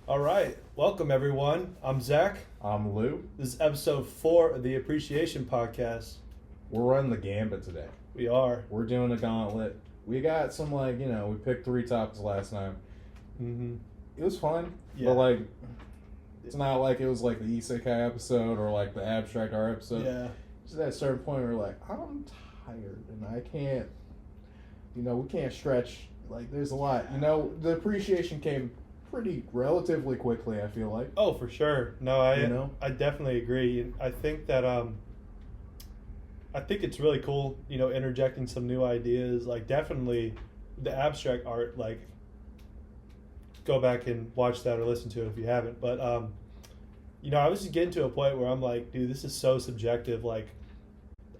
All right, welcome everyone. I'm Zach. I'm Lou. This is episode 4 of the Appreciation Podcast. We're running the gambit today. We are. We're doing a gauntlet. We got some, we picked 3 topics last time. Mm-hmm. It was fun. Yeah. But, it's not like it was like the Isekai episode or like the Abstract Art episode. Yeah. Just at a certain point, we were like, I'm tired and I can't, we can't stretch. Like, there's a lot. The appreciation came pretty relatively quickly, I feel like. Oh, for sure. No, I definitely agree. I think that I think it's really cool, interjecting some new ideas. Like, definitely the abstract art, go back and watch that or listen to it if you haven't. But I was just getting to a point where I'm like, dude, this is so subjective. Like,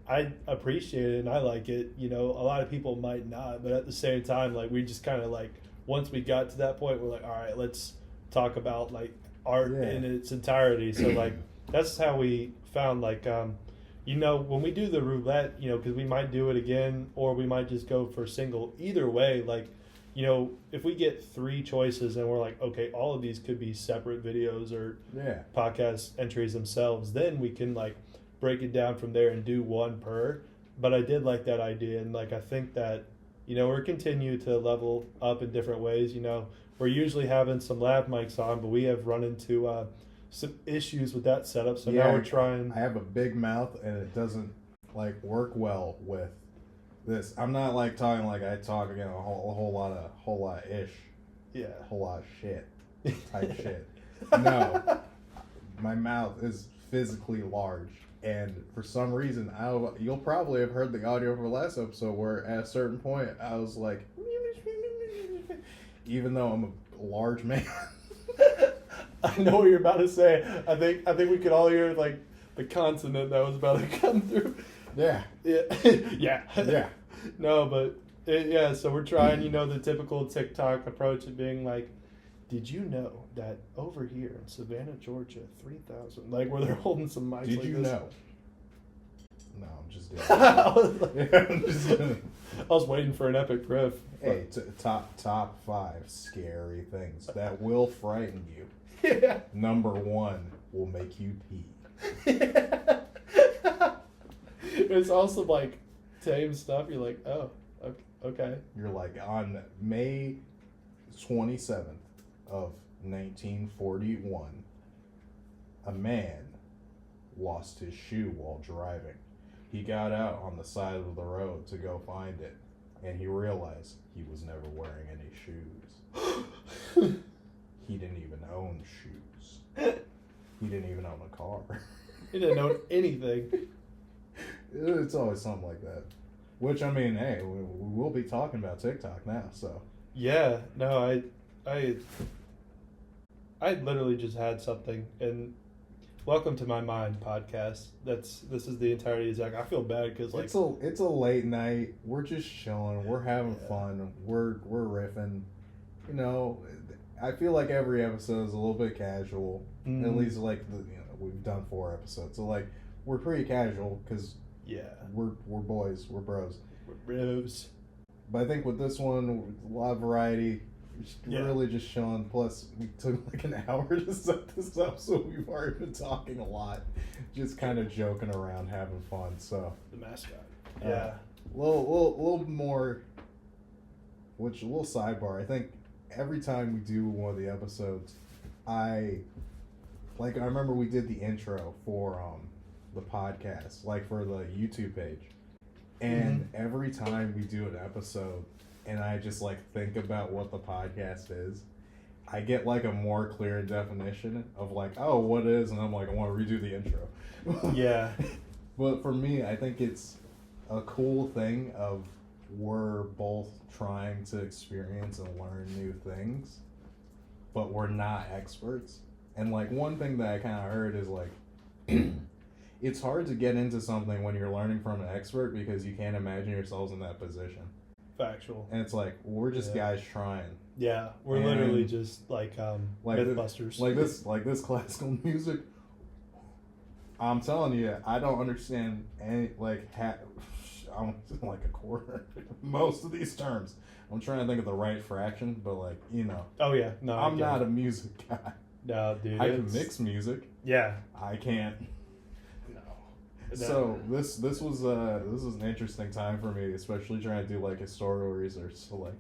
I appreciate it and I like it. A lot of people might not, but at the same time, we just kind of once we got to that point, we're like, all right, let's talk about art in its entirety. So that's how we found when we do the roulette, because we might do it again or we might just go for single. Either way, if we get 3 choices and we're like, okay, all of these could be separate videos or podcast entries themselves, then we can break it down from there and do one per. But I did like that idea, and I think that we're continue to level up in different ways. We're usually having some lav mics on, but we have run into some issues with that setup, so now we're trying. I have a big mouth and it doesn't work well with this. I'm not talking like I talk again a whole lot of ish. Yeah. A whole lot of shit type shit. No. My mouth is physically large. And for some reason, you'll probably have heard the audio from the last episode where at a certain point I was like, even though I'm a large man. I know what you're about to say. I think we could all hear the consonant that was about to come through. Yeah. Yeah. Yeah. Yeah. No, but so we're trying, the typical TikTok approach of being like, did you know that over here in Savannah, Georgia, 3,000, where they're holding some mics Did like you this? know? No, I'm just doing I was waiting for an epic riff. Hey, top 5 scary things that will frighten you. Yeah. Number 1 will make you pee. It's also tame stuff. You're like, oh, okay. You're on May 27th of 1941, a man lost his shoe while driving. He got out on the side of the road to go find it, and he realized he was never wearing any shoes. He didn't even own shoes. He didn't even own a car. He didn't own anything. It's always something like that. Which, hey, we will be talking about TikTok now, so. Yeah, no, I literally just had something, and welcome to my mind podcast. This is the entirety of Zach. I feel bad because it's a late night. We're just chilling. We're having fun. We're riffing. I feel like every episode is a little bit casual. Mm. At least we've done 4 episodes, so we're pretty casual because we're boys. We're bros. We're bros. But I think with this one, a lot of variety. Really just chilling. Plus, we took an hour to set this up, so we've already been talking a lot. Just kind of joking around, having fun. So the mascot. Yeah. A little more. A little sidebar. I think every time we do one of the episodes, I remember we did the intro for the podcast, for the YouTube page, and every time we do an episode. And I just think about what the podcast is, I get a more clear definition of what is, and I'm I want to redo the intro. Yeah. But for me, I think it's a cool thing of we're both trying to experience and learn new things, but we're not experts. And one thing that I kind of heard is it's hard to get into something when you're learning from an expert because you can't imagine yourselves in that position. Factual. And it's we're just guys trying. Yeah, we're literally just Mythbusters. This classical music. I'm telling you, I don't understand any I'm like a quarter. Most of these terms. I'm trying to think of the right fraction, but like, you know. Oh yeah, no, I'm not a music guy. No, dude. I can mix music. Yeah. I can't. No. So this was an interesting time for me, especially trying to do like historical research. So like,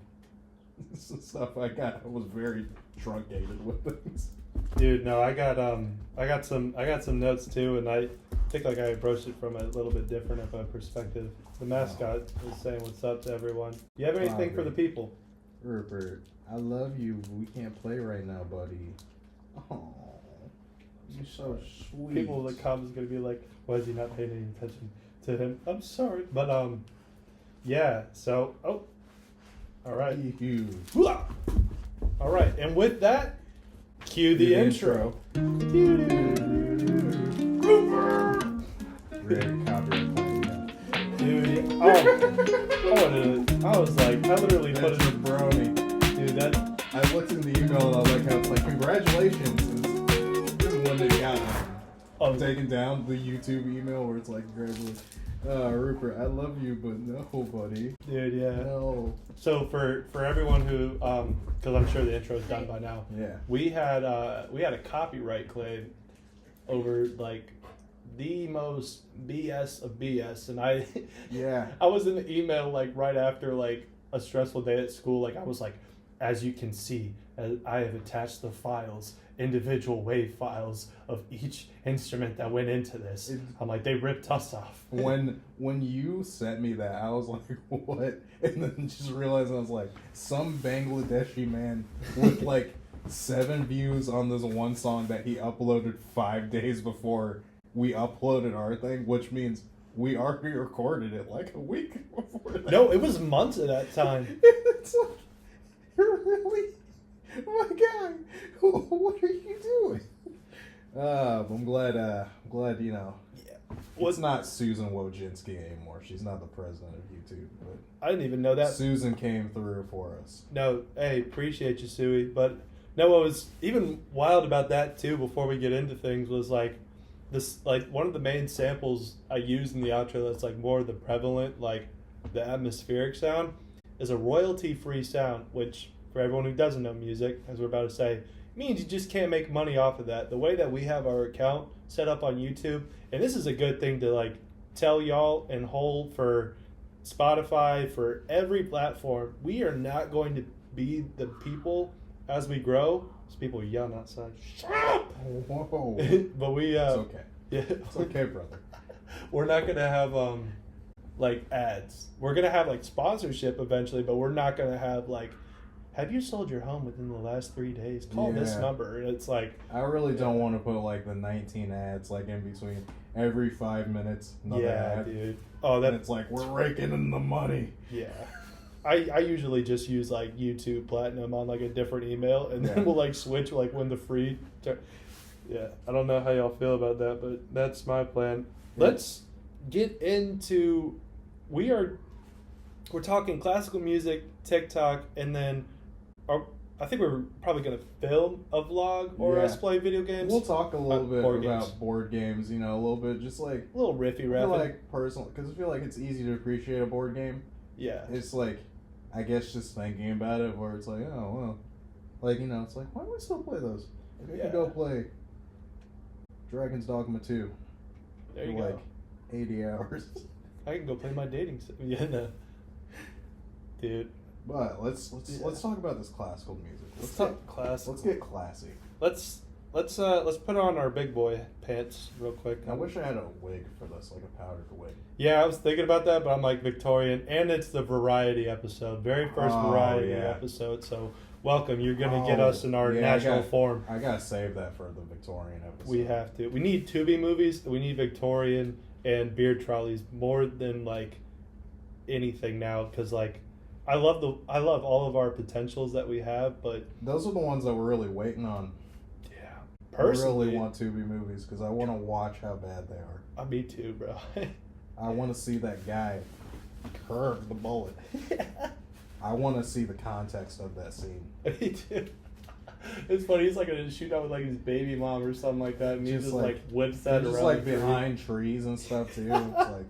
this is stuff I was very truncated with things. Dude, no, I got some notes too, and I think like I approached it from a little bit different of a perspective. The mascot is saying what's up to everyone. Do you have anything for the people? Rupert, I love you, but we can't play right now, buddy. Oh, you're so sweet. People in the comments gonna be like, why is he not paying any attention to him? I'm sorry, but yeah. So all right, all right, and with that, cue the intro. Dude, I was like, I literally put it in brony. Dude, I looked in the email and I was like, how it's like, congratulations. This is when they got taken down the YouTube email where it's like, congratulations. Rupert, I love you, but no, buddy. Dude, yeah. No. So for everyone who, because I'm sure the intro is done by now. Yeah. We had a copyright claim over like the most BS of BS, and I was in the email like right after like a stressful day at school. Like I was like, as you can see, I have attached the files, individual WAV files of each instrument that went into this. I'm like, they ripped us off. When you sent me that, I was like, what? And then just realized I was like, some Bangladeshi man with like 7 views on this one song that he uploaded 5 days before we uploaded our thing, which means we already recorded it like a week before that. No, it was months at that time. It's like, you're really, my guy, what are you doing? But I'm glad, you know. Yeah. It's not Susan Wojcicki anymore. She's not the president of YouTube. But I didn't even know that. Susan came through for us. No, hey, appreciate you, Suey. But no, what was even wild about that too, before we get into things, was like this, like one of the main samples I used in the outro that's like more the prevalent, like the atmospheric sound, is a royalty-free sound, which for everyone who doesn't know music, as we're about to say, means you just can't make money off of that. The way that we have our account set up on YouTube, and this is a good thing to like tell y'all and hold for Spotify, for every platform, we are not going to be the people as we grow. There's people yelling outside. Shut up! Whoa. But we it's okay. Yeah. It's okay, brother. We're not gonna have like ads. We're gonna have like sponsorship eventually, but we're not gonna have like, have you sold your home within the last 3 days? Call this number. And it's like, I really don't want to put like the 19 ads like in between every 5 minutes. Another ad. Dude. Oh, that. And it's like, we're raking in the money. Yeah. I usually just use like YouTube Platinum on like a different email, and then we'll like switch like when the free. Yeah, I don't know how y'all feel about that, but that's my plan. Yeah. Let's get into. We're talking classical music, TikTok, and then I think we're probably gonna film a vlog or us play video games. We'll talk a little bit about board games, you know, a little bit, just like a little riffy raffy. I feel like personal, because I feel like it's easy to appreciate a board game. Yeah, it's like, I guess just thinking about it, where it's like, oh well, like, you know, it's like, why do we still play those? Like, I could go play Dragon's Dogma 2 there you for like 80 hours. I can go play my dating sim. Yeah, no. Dude. But let's talk about this classical music. Let's talk classical. Let's get classy. Let's put on our big boy pants real quick. I wish I had a wig for this, like a powdered wig. Yeah, I was thinking about that, but I'm like Victorian, and it's the variety episode, very first variety episode. So welcome. You're gonna get us in our national form. I gotta save that for the Victorian episode. We have to. We need Tubi movies. We need Victorian and beard trolleys more than like anything now, because like I love all of our potentials that we have, but those are the ones that we're really waiting on. Yeah, personally, I really want Tubi movies because I want to watch how bad they are. Me too, bro. I want to see that guy curve the bullet. I want to see the context of that scene. Me too. It's funny. He's like gonna shoot out with like his baby mom or something like that, and he just like whips that around. Just like behind trees and stuff too. It's like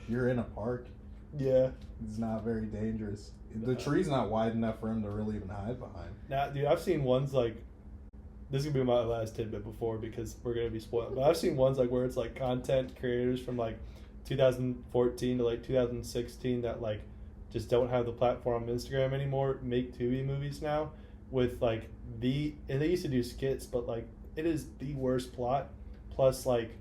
you're in a park. Yeah. It's not very dangerous. The tree's not wide enough for him to really even hide behind. Now, dude, I've seen ones like, this is gonna be my last tidbit before because we're gonna be spoiled. But I've seen ones like where it's like content creators from like 2014 to like 2016 that like just don't have the platform on Instagram anymore. Make Tubi movies now with like and they used to do skits, but like it is the worst plot plus like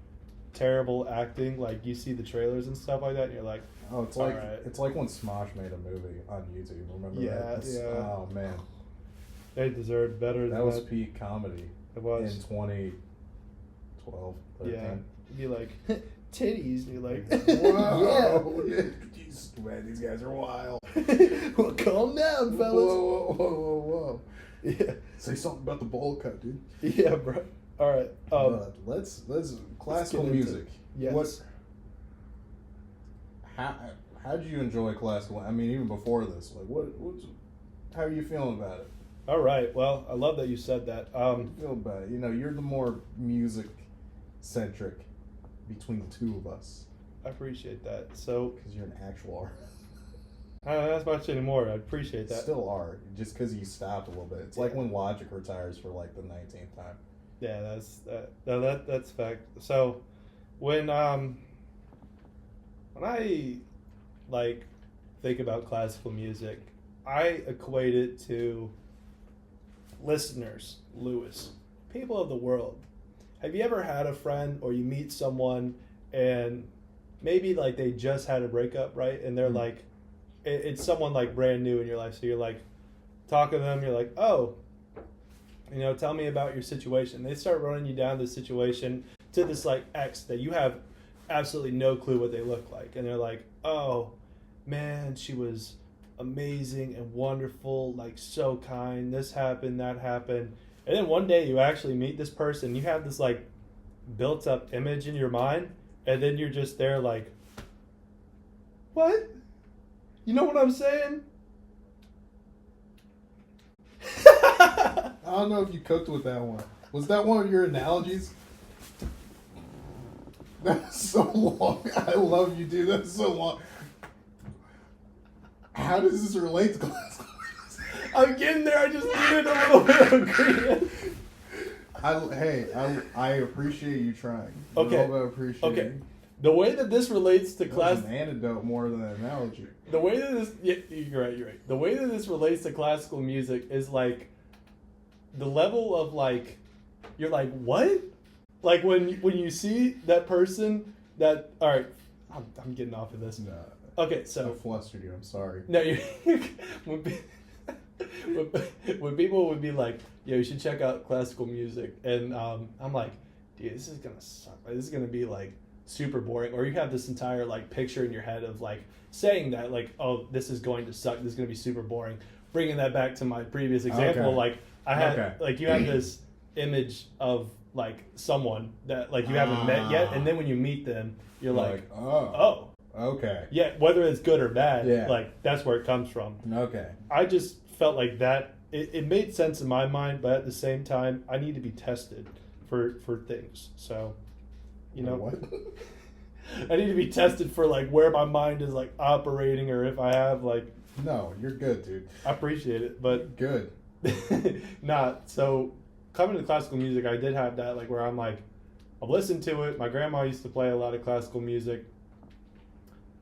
terrible acting. Like you see the trailers and stuff like that, and you're like, oh, it's like it's like when Smosh made a movie on YouTube. Remember that? Yeah. Oh man, they deserved better. That was peak comedy. It was in 2012, 13. Yeah, you'd be like titties, and you're like, whoa, yeah. Jeez, man, these guys are wild. Well, calm down, fellas. Whoa. Yeah. Say something about the bowl cut, dude. Yeah, bro. All right. Let's classical music. Yes. How did you enjoy classical? I mean, even before this, like how are you feeling about it? All right. Well, I love that you said that. How do you feel about it? You know, you're the more music centric between the two of us. I appreciate that. So, because you're an actual artist. I don't know as much anymore. I appreciate that. Still are, just because you stopped a little bit. It's like when Logic retires for like the 19th time. Yeah, that's fact. So, when I like think about classical music, I equate it to listeners, Lewis, people of the world. Have you ever had a friend or you meet someone and maybe like they just had a breakup, right? And they're like, it's someone like brand new in your life. So you're like talking to them, you're like, oh, you know, tell me about your situation. They start running you down this situation to this like ex that you have absolutely no clue what they look like. And they're like, oh man, she was amazing and wonderful, like so kind, this happened, that happened. And then one day you actually meet this person, you have this like built up image in your mind, and then you're just there like, what? You know what I'm saying? I don't know if you cooked with that one. Was that one of your analogies? That's so long. I love you, dude. That's so long. How does this relate to classical music? I'm getting there. I just needed a little bit of agreement. I appreciate you trying. Okay. I appreciate you. The way that this relates to an antidote more than an analogy. The way that this, yeah, you're right. The way that this relates to classical music is like the level of like, you're like, what? Like when you see that person that, all right, I'm getting off of this. No. Okay, so I flustered you. I'm sorry. No, when people would be like, "Yo, you should check out classical music," and I'm like, "Dude, this is gonna suck. Like, this is gonna be like super boring." Or you have this entire like picture in your head of like saying that like, "Oh, this is going to suck. This is gonna be super boring." Bringing that back to my previous example, like I had like you have this image of like someone that like you haven't met yet, and then when you meet them, you're like oh. Okay. Yeah, whether it's good or bad, yeah. like that's where it comes from. Okay. I just felt like that it made sense in my mind, but at the same time, I need to be tested for things. So, you know, what? I need to be tested for like where my mind is like operating, or if I have like. No, you're good, dude. I appreciate it, but good. So coming to classical music, I did have that like where I'm like, I've listened to it. My grandma used to play a lot of classical music.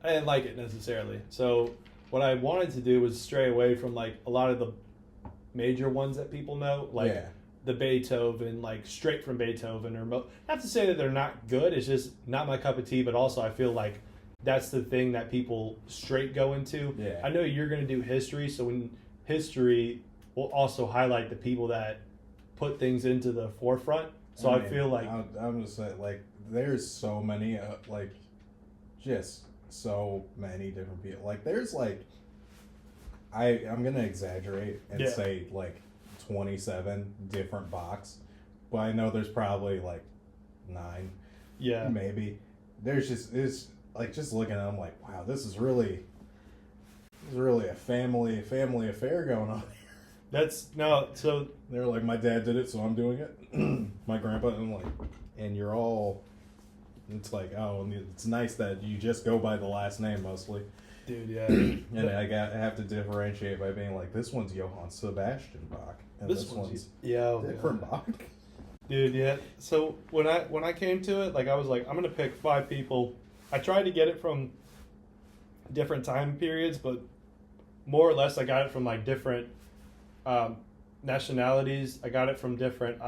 I didn't like it necessarily. So what I wanted to do was stray away from like a lot of the major ones that people know, like the Beethoven, like straight from Beethoven, or not to say that they're not good. It's just not my cup of tea. But also I feel like that's the thing that people straight go into. Yeah. I know you're going to do history, so when history will also highlight the people that put things into the forefront. So I feel like I'm just saying, like, there's so many like just so many different people. Like there's like I'm gonna exaggerate and say like 27 different Bachs, but I know there's probably like 9. Yeah. Maybe. There's just like just looking at them like, wow, this is really a family affair going on here. So they're like, my dad did it, so I'm doing it. My grandpa, and I'm like, and you're all. It's like, oh, and it's nice that you just go by the last name mostly. Dude, yeah. And I have to differentiate by being like, this one's Johann Sebastian Bach, and this one's different Bach. Dude, yeah. So when I came to it, like I was like, I'm gonna pick 5 people. I tried to get it from different time periods, but more or less I got it from like different nationalities. I got it from different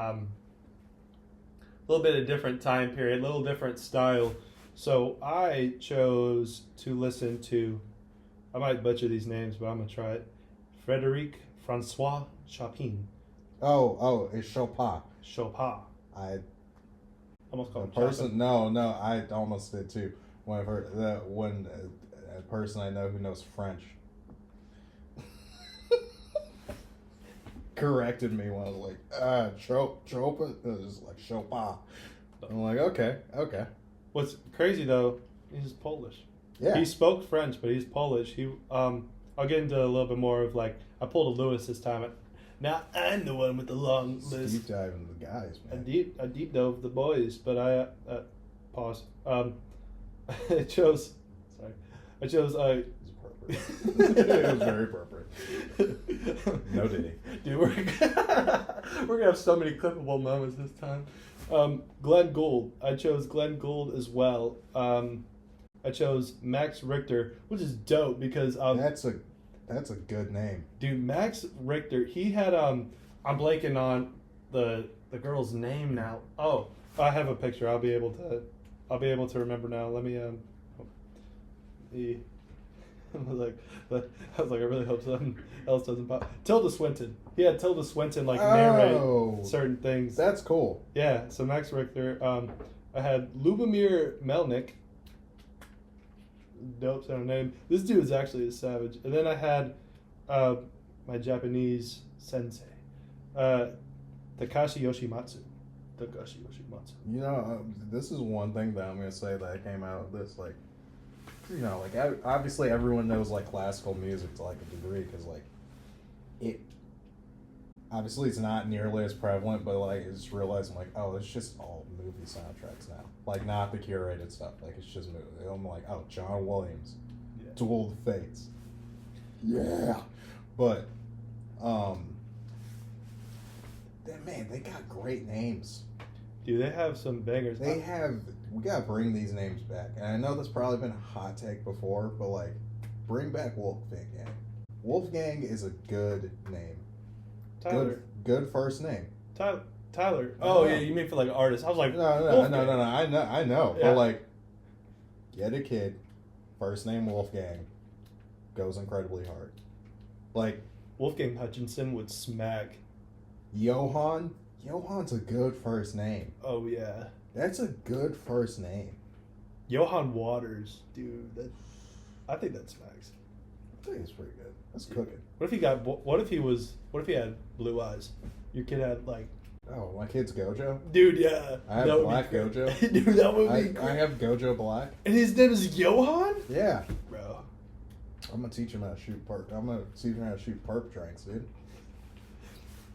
little bit of different time period, little different style. So I chose to listen to, I might butcher these names, but I'm gonna try it. Frédéric Francois Chopin. Oh, it's Chopin. Chopin. I almost called a person. No, I almost did too. When I've heard that, when a person I know who knows French corrected me when I was like, Chopin. It was like Chopin. I'm like, okay. What's crazy though, he's Polish. Yeah. He spoke French, but he's Polish. I'll get into a little bit more of like, I pulled a Lewis this time. Now I'm the one with the long list. Deep diving the guys, man. I deep dove the boys, but I pause. I chose. It was very appropriate. No diddy. Dude, we're gonna have so many clippable moments this time. Glenn Gould. I chose Glenn Gould as well. I chose Max Richter, which is dope because that's a good name. Dude, Max Richter, he had I'm blanking on the girl's name now. Oh, I have a picture. I'll be able to remember now. Let me I was like, I really hope something else doesn't pop. Tilda Swinton. He had Tilda Swinton narrate certain things. That's cool. Yeah, so Max Richter. I had Lubomir Melnik. Dope sounding name. This dude is actually a savage. And then I had my Japanese sensei, Takashi Yoshimatsu. You know, this is one thing that I'm going to say that came out of this, like, you know, like, obviously everyone knows, like, classical music to, like, a degree, because, like, obviously it's not nearly as prevalent, but, like, it's realizing, like, oh, it's just all movie soundtracks now. Like, not the curated stuff. Like, it's just movie. I'm like, oh, John Williams, Duel of the Fates. Yeah. But, man, they got great names. Dude, they have some bangers. We gotta bring these names back. And I know that's probably been a hot take before, but, like, bring back Wolfgang. Wolfgang is a good name. Tyler. Good first name. Tyler. Oh, yeah, you mean for, like, artists. I was like, no. I know. Yeah. But, like, get a kid, first name Wolfgang, goes incredibly hard. Like, Wolfgang Hutchinson would smack. Johann's a good first name. Oh, yeah. That's a good first name. Johann Waters, dude. I think that smacks. I think it's pretty good. That's cooking. What if he had blue eyes? Your kid had like. Oh, my kid's Gojo? Dude, yeah. I have Black Gojo. Dude, that would be I have Gojo Black. And his name is Johann? Yeah. Bro. I'm gonna teach him how to shoot perp drinks, dude.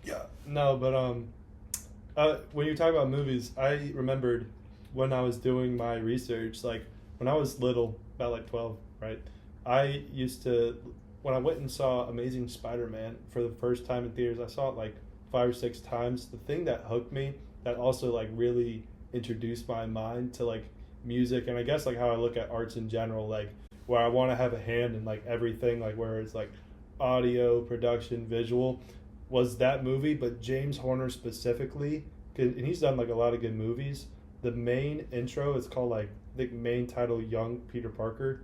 Yeah. No, but when you talk about movies, I remembered when I was doing my research, like when I was little, about like 12, right? I used to, when I went and saw Amazing Spider-Man for the first time in theaters, I saw it like 5 or 6 times. The thing that hooked me, that also like really introduced my mind to like music, and I guess like how I look at arts in general, like where I want to have a hand in like everything, like where it's like audio, production, visual, was that movie. But James Horner specifically, and he's done like a lot of good movies. The main intro is called like the main title, Young Peter Parker.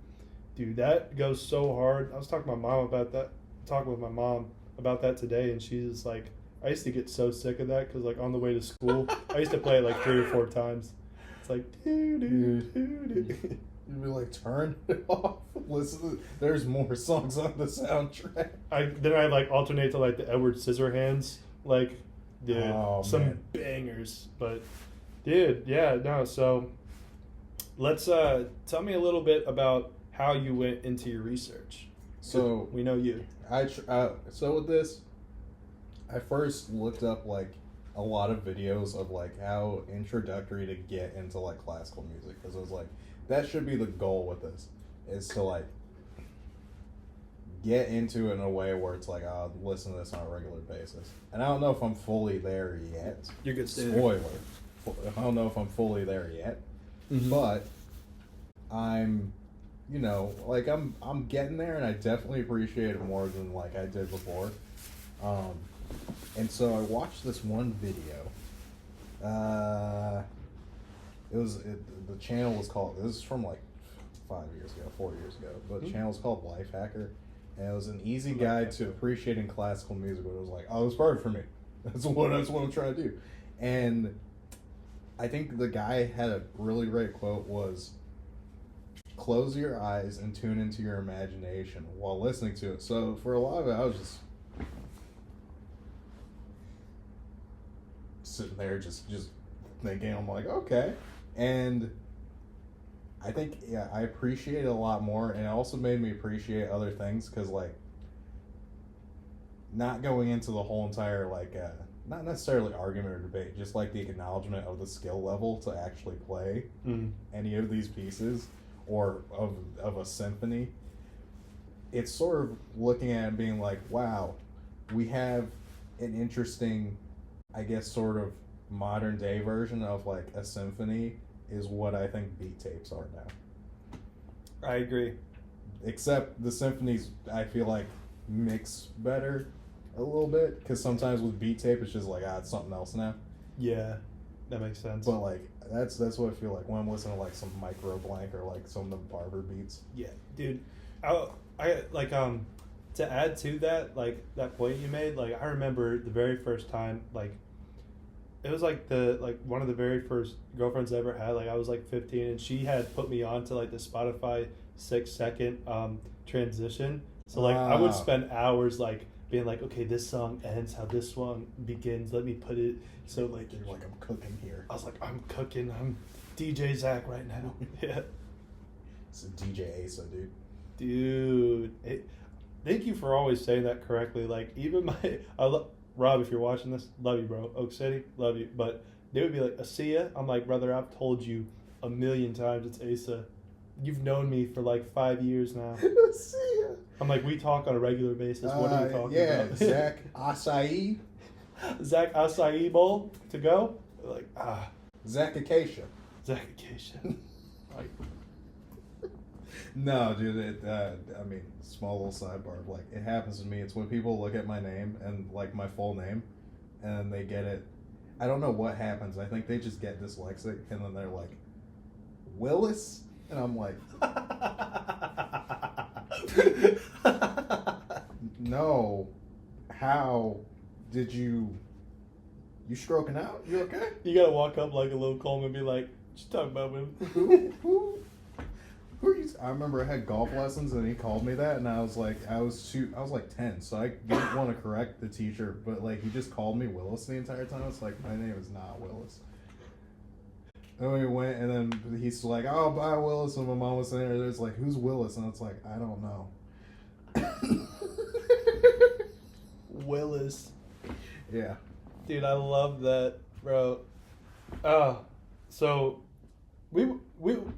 Dude, that goes so hard. I was talking with my mom about that today, and she's like, I used to get so sick of that because like on the way to school, I used to play it like 3 or 4 times. It's like, dude. You'd be like, turn it off. Listen, there's more songs on the soundtrack. Then I like alternate to like the Edward Scissorhands, like, dude, some bangers. But, dude, yeah, no. So, let's tell me a little bit about how you went into your research. So we know you. So with this, I first looked up like a lot of videos of like how introductory to get into like classical music, because I was like, that should be the goal with this, is to like get into it in a way where it's like, I'll listen to this on a regular basis. And I don't know if I'm fully there yet. You're good. Spoiler. I don't know if I'm fully there yet. Mm-hmm. But I'm, you know, like I'm getting there, and I definitely appreciate it more than like I did before. And so I watched this one video. The channel was called, this is from like 4 years ago, but the channel was called Lifehacker, and it was an easy guide to appreciating classical music. But it was like, oh, it's perfect for me. That's what I'm trying to do. And I think the guy had a really great quote, was, close your eyes and tune into your imagination while listening to it. So for a lot of it, I was just sitting there just thinking. I'm like, okay. And I think, yeah, I appreciate it a lot more, and it also made me appreciate other things, because like, not going into the whole entire like not necessarily argument or debate, just like the acknowledgement of the skill level to actually play any of these pieces or of a symphony. It's sort of looking at it and being like, wow, we have an interesting, I guess, sort of modern day version of like a symphony is what I think beat tapes are now. I agree. Except the symphonies, I feel like, mix better a little bit, because sometimes with beat tape it's just like, it's something else now. Yeah, that makes sense. But like that's what I feel like when I'm listening to like some Micro Blank or like some of the Barber beats. Yeah, dude. I like to add to that, like that point you made, like I remember the very first time, like it was like one of the very first girlfriends I ever had. Like I was like 15, and she had put me on to like the Spotify 6-second transition. So like I would spend hours like being like, okay, this song ends how this song begins. Let me put it so like you're like, I'm cooking here. I was like, I'm cooking. I'm DJ Zach right now. Yeah. It's a DJ Asa, dude. Dude, thank you for always saying that correctly. Like even Rob, if you're watching this, love you, bro. Oak City, love you. But they would be like, Asia. I'm like, brother, I've told you a million times it's Asa. You've known me for like 5 years now. Asia. I'm like, we talk on a regular basis. What are you talking about? Yeah, Zach Acai. Zach Acai Bowl to go? Like, Zach Acacia. Zach Acacia. Like, no, dude, I mean, small little sidebar. Like, it happens to me. It's when people look at my name and, like, my full name, and they get it. I don't know what happens. I think they just get dyslexic, and then they're like, Willis? And I'm like, no. How did you stroking out? You okay? You gotta walk up like a little Coleman and be like, what you talking about, man? Who are you? I remember I had golf lessons, and he called me that, and I was like, I was like 10, so I didn't want to correct the teacher, but like he just called me Willis the entire time. It's like, my name is not Willis. And we went, and then he's like, oh, bye, Willis. And my mom was sitting there, it's like, who's Willis? And it's like, I don't know. Willis. Yeah. Dude, I love that, bro. So we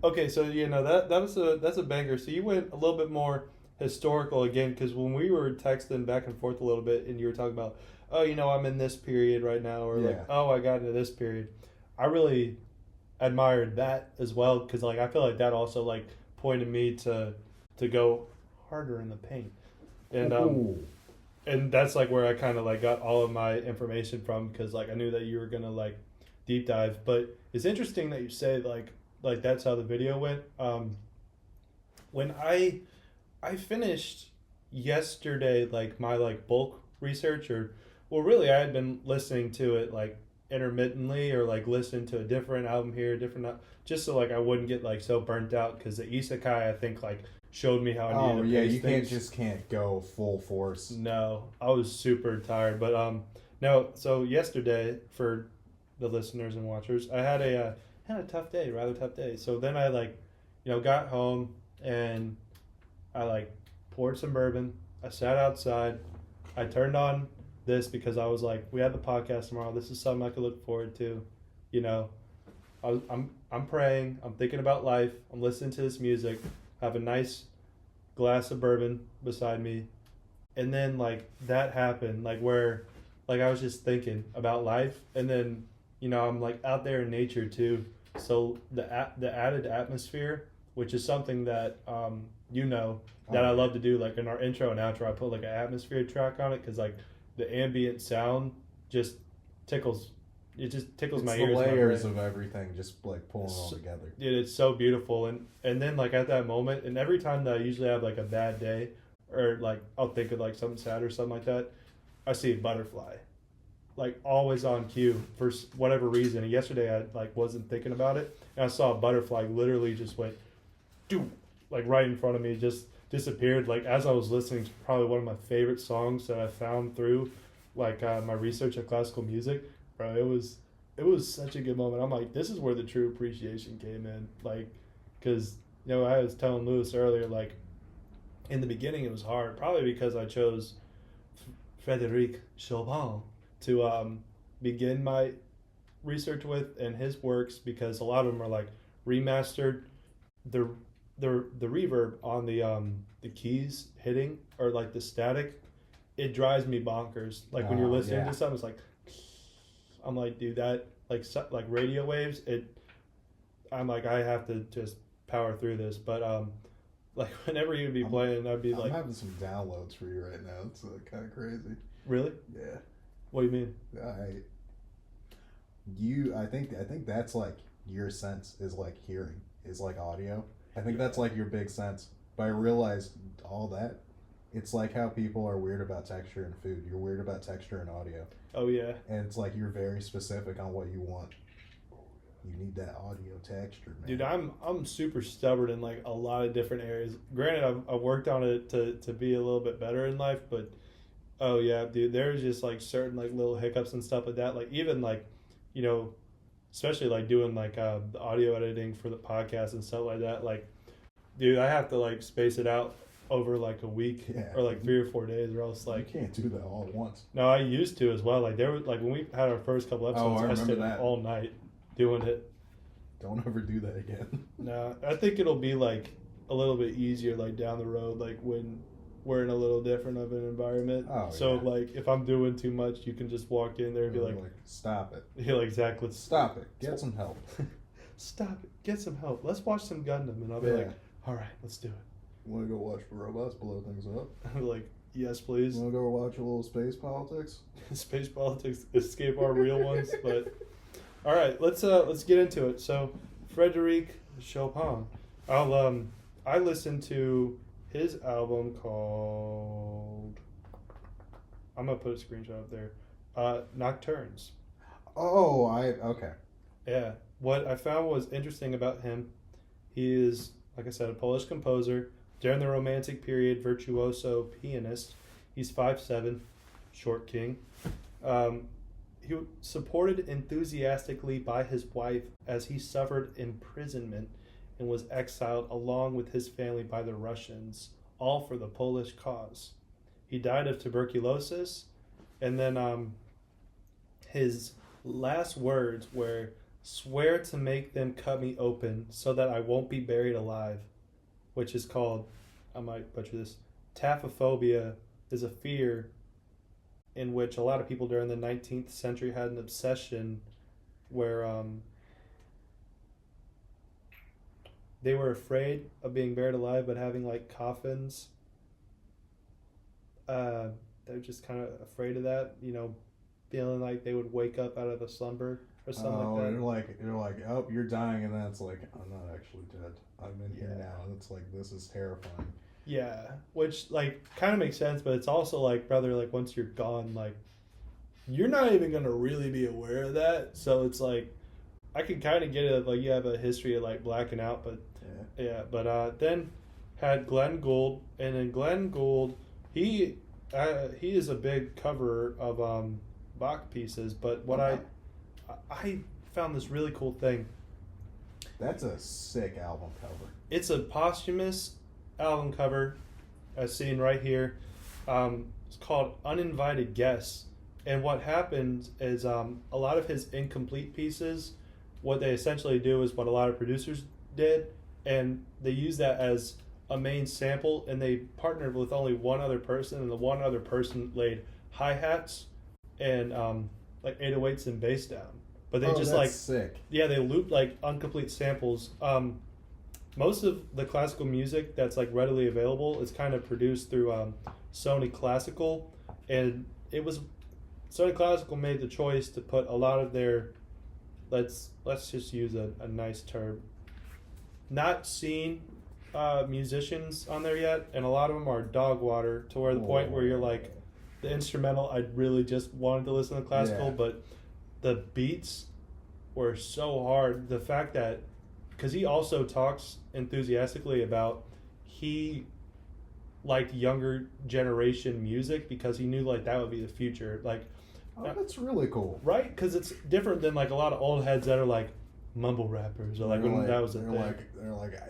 okay, so you know that's a banger. So you went a little bit more historical again, because when we were texting back and forth a little bit, and you were talking about, oh, you know, I'm in this period right now, or like, oh, I got into this period. I really admired that as well, because like I feel like that also like pointed me to go harder in the paint, and and that's like where I kind of like got all of my information from, because like I knew that you were gonna like deep dive. But it's interesting that you say like that's how the video went. When I finished yesterday like my like bulk research, or well really I had been listening to it like intermittently, or like listen to a different album here, just so like I wouldn't get like so burnt out, because the Isekai I think like showed me how I needed to pace things. Can't go full force. No, I was super tired, but no. So yesterday, for the listeners and watchers, I had a rather tough day. So then I like, you know, got home and I like poured some bourbon. I sat outside. I turned on this because I was like, we have the podcast tomorrow. This is something I could look forward to. You know, I'm praying. I'm thinking about life. I'm listening to this music. Have a nice glass of bourbon beside me, and then like that happened, like where like I was just thinking about life, and then I'm like out there in nature too, so the added atmosphere, which is something that that I love to do, like in our intro and outro I put like an atmosphere track on it, because like the ambient sound just tickles my ears. The layers of everything just like pulling all together. Dude, it's so beautiful. And then like at that moment, and every time that I usually have like a bad day, or like I'll think of like something sad or something like that, I see a butterfly, like always on cue for whatever reason. And yesterday I like wasn't thinking about it, and I saw a butterfly literally just went, dude, like right in front of me, just disappeared. Like as I was listening to probably one of my favorite songs that I found through like my research of classical music. Bro, it was such a good moment. I'm like, this is where the true appreciation came in. Like, because I was telling Lewis earlier, like in the beginning it was hard, probably because I chose Frédéric Chopin to begin my research with, and his works, because a lot of them are like remastered. The reverb on the keys hitting, or like the static, it drives me bonkers. Like when you're listening to something, it's like, I'm like, dude, that like radio waves. I'm like, I have to just power through this. But like whenever you'd be playing, I'd be like, I'm having some downloads for you right now. It's kind of crazy. Really? Yeah. What do you mean? I think that's like your sense is like hearing, is like audio. I think that's like your big sense. But I realized all that. It's like how people are weird about texture in food. You're weird about texture in audio. Oh, yeah. And it's like you're very specific on what you want. You need that audio texture, man. Dude, I'm super stubborn in like a lot of different areas. Granted, I've worked on it to be a little bit better in life, but oh yeah, dude, there's just like certain like little hiccups and stuff like that. Like even like, especially like doing like the audio editing for the podcast and stuff like that. Like, dude, I have to like space it out over like a week or like 3 or 4 days, or else like you can't do that all at once. No, I used to as well. Like there was like when we had our first couple episodes, I stayed all night doing it. Don't ever do that again. No, I think it'll be like a little bit easier like down the road, like when we're in a little different of an environment. Like if I'm doing too much, you can just walk in there and be like stop it. Yeah, like Zach, let's stop it. Get some help. Stop it. Get some help. Let's watch some Gundam, and I'll be like, all right, let's do it. Want to go watch the robots blow things up? I'm like, yes, please. Want to go watch a little space politics? Space politics, escape our real ones. But all right, let's get into it. So, Frédéric Chopin. I listened to his album called, I'm gonna put a screenshot up there, Nocturnes. Oh, okay. Yeah. What I found was interesting about him, he is, like I said, a Polish composer. During the Romantic period, virtuoso pianist. He's 5'7", short king. He was supported enthusiastically by his wife as he suffered imprisonment and was exiled along with his family by the Russians, all for the Polish cause. He died of tuberculosis, and then his last words were, "Swear to make them cut me open so that I won't be buried alive," which is called, I might butcher this, taphophobia, is a fear in which a lot of people during the 19th century had an obsession where they were afraid of being buried alive, but having like coffins. They're just kind of afraid of that, feeling like they would wake up out of a slumber or something like that. And you're like, oh, you're dying, and then it's like, I'm not actually dead. I'm in here now, and it's like, this is terrifying. Yeah, which like kind of makes sense, but it's also like, brother, like once you're gone, like you're not even gonna really be aware of that. So it's like, I can kind of get it. Like you have a history of like blacking out, but then had Glenn Gould, and then Glenn Gould, he is a big cover of Bach pieces. But what I found this really cool thing. That's a sick album cover. It's a posthumous album cover, as seen right here. It's called Uninvited Guests. And what happens is a lot of his incomplete pieces, what they essentially do is what a lot of producers did, and they use that as a main sample, and they partnered with only one other person, and the one other person laid hi-hats and like 808s and bass down. But they just like sick. Yeah, they looped like incomplete samples. Most of the classical music that's like readily available is kind of produced through Sony Classical, and it was Sony Classical made the choice to put a lot of their, let's just use a nice term, not seen musicians on there yet, and a lot of them are dog water, to where the point where you're like, the instrumental, I really just wanted to listen to classical, but the beats were so hard. The fact that, because he also talks enthusiastically about, he liked younger generation music because he knew like that would be the future. Like, that's really cool, right? Because it's different than like a lot of old heads that are like mumble rappers or like when that was a thing. They're like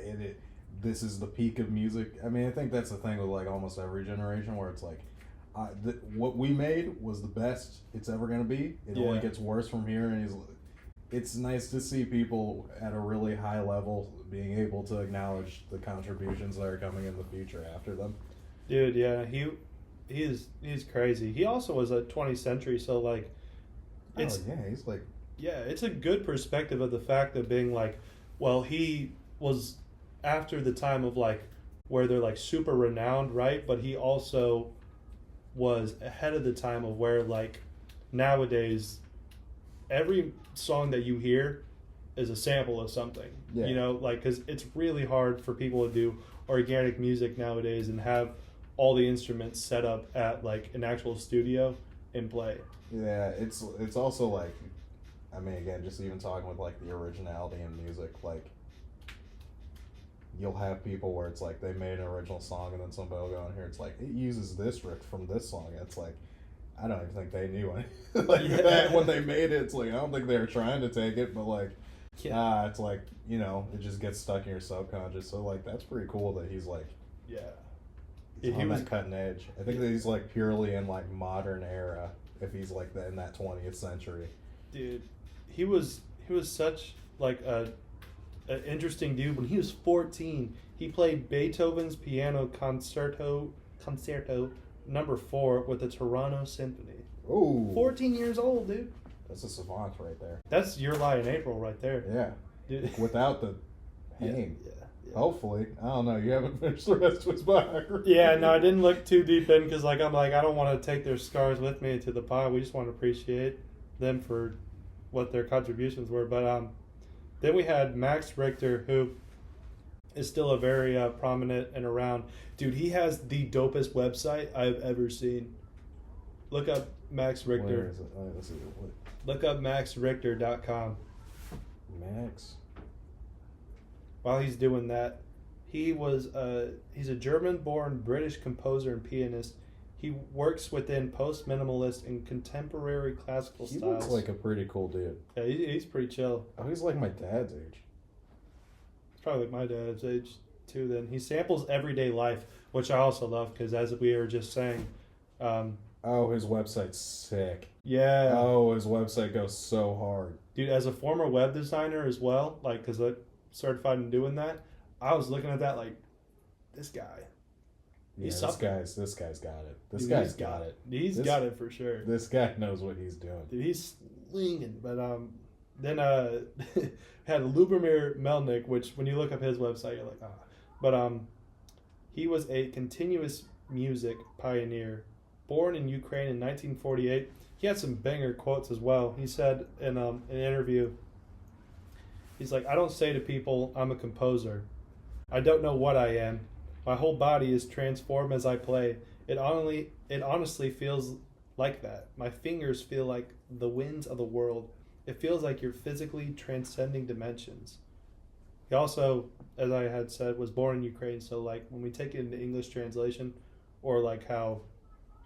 this is the peak of music. I mean, I think that's the thing with like almost every generation, where it's like, what we made was the best it's ever going to be. It only gets worse from here. And it's nice to see people at a really high level being able to acknowledge the contributions that are coming in the future after them. Dude, yeah, he's crazy. He also was a 20th century, so like, he's like, it's a good perspective of the fact of being like, well, he was after the time of like where they're like super renowned, right? But he also was ahead of the time of where like nowadays every song that you hear is a sample of something. You know, like, because it's really hard for people to do organic music nowadays and have all the instruments set up at like an actual studio and play. Yeah, it's also like, I mean, again, just even talking with like the originality in music, like, you'll have people where it's like they made an original song and then somebody will go in here, it's like, it uses this riff from this song. It's like, I don't even think they knew that when they made it. It's like, I don't think they were trying to take it, but like, it's like, you know, it just gets stuck in your subconscious. So like, that's pretty cool that he's like, he's on that cutting edge. I think that he's like purely in like modern era, if he's like in that 20th century. Dude, he was such like an interesting dude. When he was 14, he played Beethoven's Piano Concerto number 4 with the Toronto Symphony. Oh, 14 years old, dude. That's a savant right there. That's Your Lie in April right there. Yeah. Dude. Without the pain. Yeah. Hopefully. I don't know. You haven't finished the rest of his biography. Yeah, no, I didn't look too deep in because like, I'm like, I don't want to take their scars with me into the pod. We just want to appreciate them for what their contributions were. But then we had Max Richter, who is still a very prominent and around. Dude, he has the dopest website I've ever seen. Look up Max Richter. Where is it? Let's see. Look up maxrichter.com. Max. While he's doing that, he's a German-born British composer and pianist. He works within post-minimalist and contemporary classical styles. He looks like a pretty cool dude. Yeah, he's pretty chill. Oh, he's like my dad's age. He's probably like my dad's age too. Then he samples everyday life, which I also love because, as we were just saying, oh, his website's sick. Yeah. Oh, his website goes so hard. Dude, as a former web designer as well, like, because I certified in doing that, I was looking at that like, this guy. Yeah, this guy's got it. This Dude, guy's got it. He's got it for sure. This guy knows what he's doing. Dude, he's slinging. But then had Lubomir Melnik, which when you look up his website, you're like, ah. But he was a continuous music pioneer, born in Ukraine in 1948. He had some banger quotes as well. He said in an interview, he's like, I don't say to people, I'm a composer. I don't know what I am. My whole body is transformed as I play. It honestly feels like that. My fingers feel like the winds of the world. It feels like you're physically transcending dimensions. He also, as I had said, was born in Ukraine. So like when we take it into English translation, or like how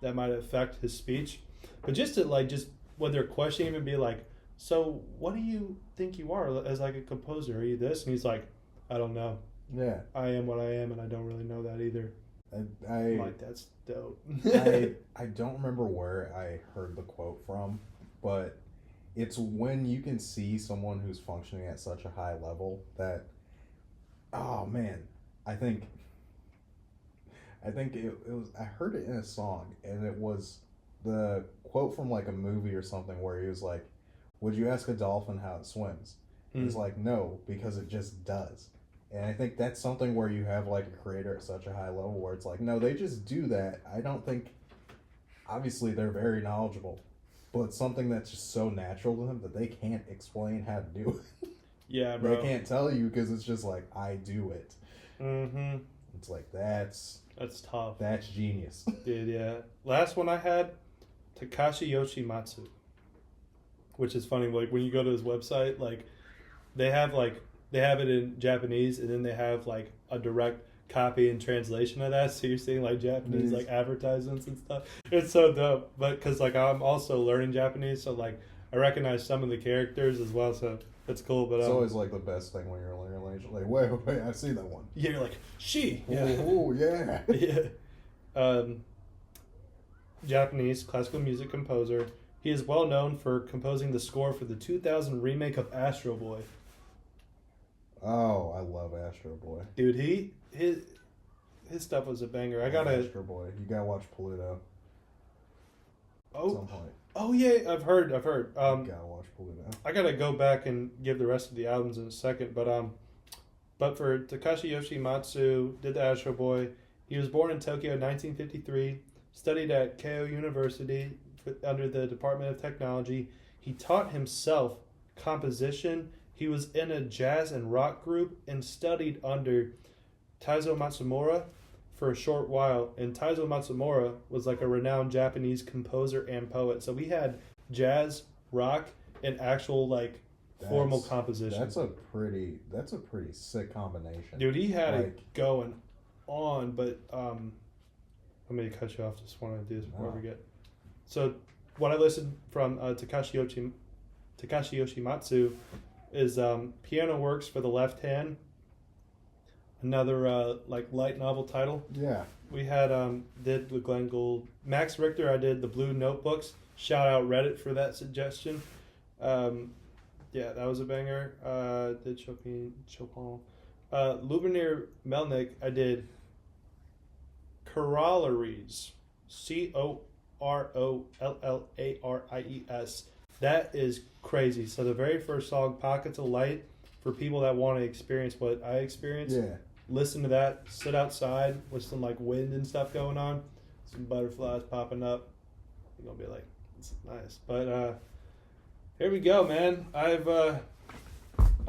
that might affect his speech, but just to like just when they're questioning him and be like, so what do you think you are as like a composer? Are you this? And he's like, I don't know. Yeah, I am what I am, and I don't really know that either. I'm like, that's dope. I don't remember where I heard the quote from, but it's when you can see someone who's functioning at such a high level that, oh man, I think I think it was. I heard it in a song, and it was the quote from like a movie or something where he was like, "Would you ask a dolphin how it swims?" He's like, "No, because it just does." And I think that's something where you have like a creator at such a high level where it's like, no, they just do that. I don't think. Obviously, they're very knowledgeable, but something that's just so natural to them that they can't explain how to do it. Yeah, bro. They can't tell you because it's just like, I do it. Mm-hmm. It's like, that's tough. That's genius. Dude, yeah. Last one I had, Takashi Yoshimatsu. Which is funny, like when you go to his website, like they have it in Japanese, and then they have like a direct copy and translation of that, so you're seeing like Japanese like advertisements and stuff. It's so dope. But because like I'm also learning Japanese, so like I recognize some of the characters as well, so it's cool. But it's always like the best thing when you're learning language. Like, wait, I see that one. Yeah, you're like she. Oh yeah. Yeah. Japanese classical music composer. He is well known for composing the score for the 2000 remake of Astro Boy. Oh, I love Astro Boy. Dude, his stuff was a banger. Astro Boy. You gotta watch Pluto. Oh, at some point. Oh yeah, I've heard. You gotta watch Pluto. I gotta go back and give the rest of the albums in a second, but for Takashi Yoshimatsu, did the Astro Boy. He was born in Tokyo in 1953. Studied at Keio University under the Department of Technology. He taught himself composition. He was in a jazz and rock group and studied under Taizo Matsumura for a short while. And Taizo Matsumura was like a renowned Japanese composer and poet. So we had jazz, rock, and actual like formal composition. That's a pretty sick combination. Dude, he had it going on, but I'm going to cut you off. Just want to do this before we get. So what I listened from Takashi Yoshimatsu is Piano Works for the Left Hand. Another like light novel title. Yeah. We had did the Glenn Gould. Max Richter, I did the Blue Notebooks. Shout out Reddit for that suggestion. Yeah, that was a banger. Did Chopin. Lubomir Melnik, I did Corollaries. Corollaries. That is crazy. So the very first song, Pockets of Light, for people that want to experience what I experienced. Yeah. Listen to that. Sit outside with some like wind and stuff going on. Some butterflies popping up. You're gonna be like, it's nice. But here we go, man. I've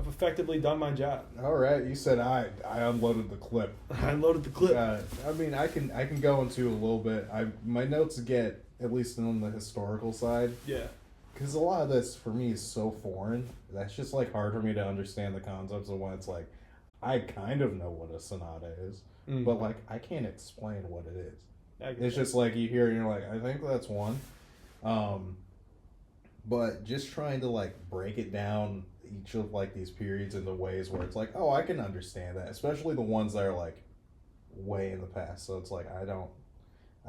effectively done my job. All right, you said I unloaded the clip. I unloaded the clip. I mean, I can go into a little bit. My notes get at least on the historical side. Yeah. Because a lot of this for me is so foreign. That's just like hard for me to understand the concepts of when it's like, I kind of know what a sonata is, but like I can't explain what it is. It's just like you hear it and you're like, I think that's one. But just trying to like break it down each of like these periods in the ways where it's like, oh, I can understand that, especially the ones that are like way in the past. So it's like I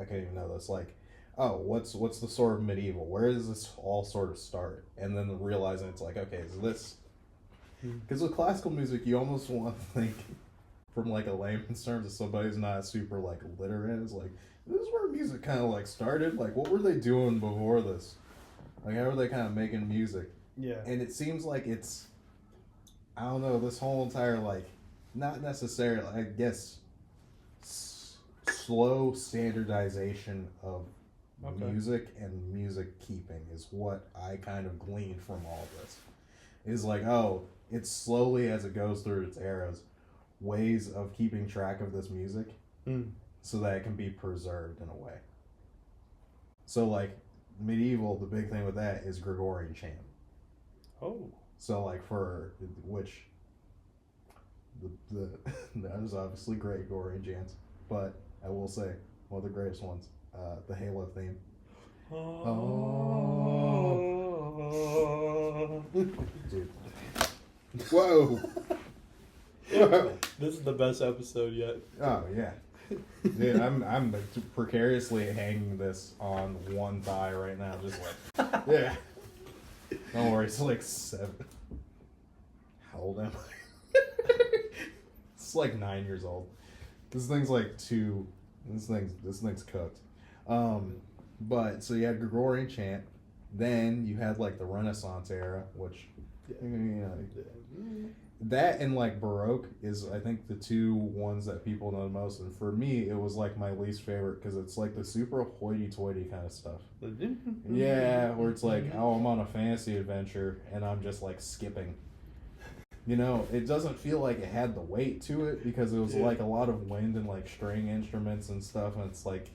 can't even know this. Like, oh, what's the sort of medieval? Where does this all sort of start? And then realizing it's like, okay, is this? Because with classical music, you almost want to think from like a layman's terms of somebody who's not super like literate. Is like, this is where music kind of like started. Like, what were they doing before this? Like, how were they kind of making music? Yeah. And it seems like it's, I don't know, this whole entire like, not necessarily, I guess, slow standardization of music and music keeping is what I kind of gleaned from all this. Is like, oh, it's slowly as it goes through its eras, ways of keeping track of this music so that it can be preserved in a way. So like medieval, the big thing with that is Gregorian chant. Oh. So like for which the that is obviously great Gregorian chants, but I will say one of the greatest ones, the Halo theme. Dude. Whoa. This is the best episode yet. Oh yeah. Dude, I'm precariously hanging this on one thigh right now, just like yeah. Don't worry, it's like 7. How old am I? It's like 9 years old. This thing's like 2 This thing's cooked. But so you had Gregorian chant, then you had like the Renaissance era, which that and like Baroque is I think the two ones that people know the most. And for me, it was like my least favorite because it's like the super hoity-toity kind of stuff. Yeah, where it's like, oh, I'm on a fantasy adventure and I'm just like skipping. You know, it doesn't feel like it had the weight to it because it was like a lot of wind and like string instruments and stuff, and it's like,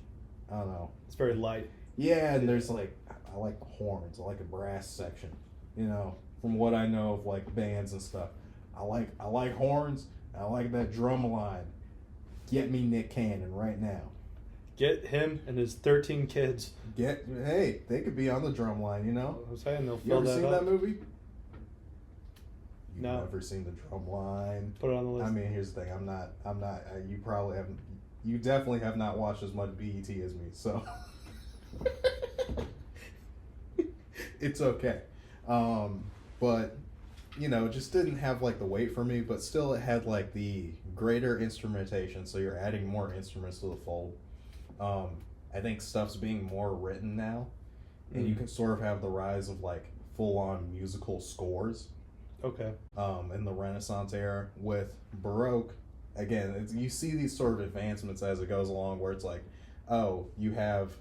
I don't know. It's very light. Yeah, and there's like, I like horns, I like a brass section. You know, from what I know of like bands and stuff, I like horns. I like that drum line. Get me Nick Cannon right now. Get him and his 13 kids. Hey, they could be on the drum line. You know. I was saying they'll You fill ever that seen up. that movie? You've No. never seen the drum line. Put it on the list. I mean, here's the thing. I'm not. You probably haven't. You definitely have not watched as much BET as me, so it's okay. But you know, it just didn't have like the weight for me. But still, it had like the greater instrumentation. So you're adding more instruments to the fold. I think stuff's being more written now, and you can sort of have the rise of like full-on musical scores. Okay. In the Renaissance era with Baroque, again, you see these sort of advancements as it goes along where it's like, oh, you have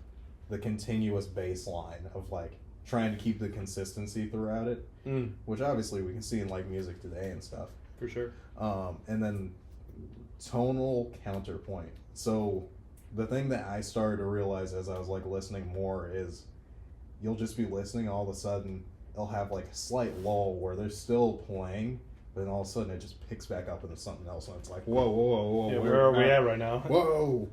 the continuous bass line of like trying to keep the consistency throughout it, which obviously we can see in like music today and stuff. For sure. And then tonal counterpoint. So the thing that I started to realize as I was like listening more is you'll just be listening, all of a sudden they'll have like a slight lull where they're still playing, but then all of a sudden it just picks back up into something else, and it's like, whoa, Yeah, where are we at right now? Whoa,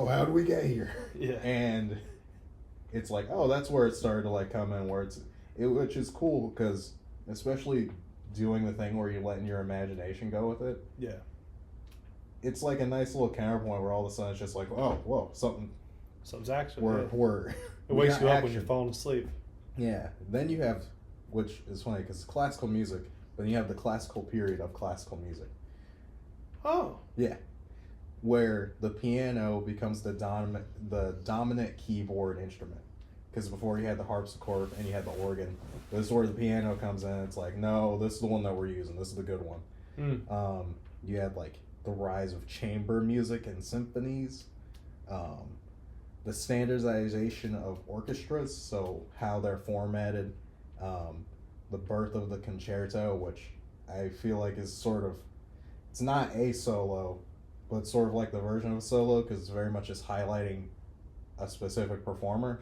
how do we get here? Yeah. And it's like, oh, that's where it started to like come in, which is cool because especially doing the thing where you're letting your imagination go with it. Yeah. It's like a nice little counterpoint where all of a sudden it's just like, oh, whoa, Something's action. We're It wakes you up when action. you're falling asleep. Yeah. Then you have, which is funny because it's classical music, but then you have the classical period of classical music. Oh. Yeah. Where the piano becomes the dominant keyboard instrument. Because before you had the harpsichord and you had the organ, this is where the piano comes in. It's like, no, this is the one that we're using. This is the good one. You had like the rise of chamber music and symphonies. The standardization of orchestras, so how they're formatted, the birth of the concerto, which I feel like is sort of, it's not a solo, but sort of like the version of a solo because it's very much just highlighting a specific performer,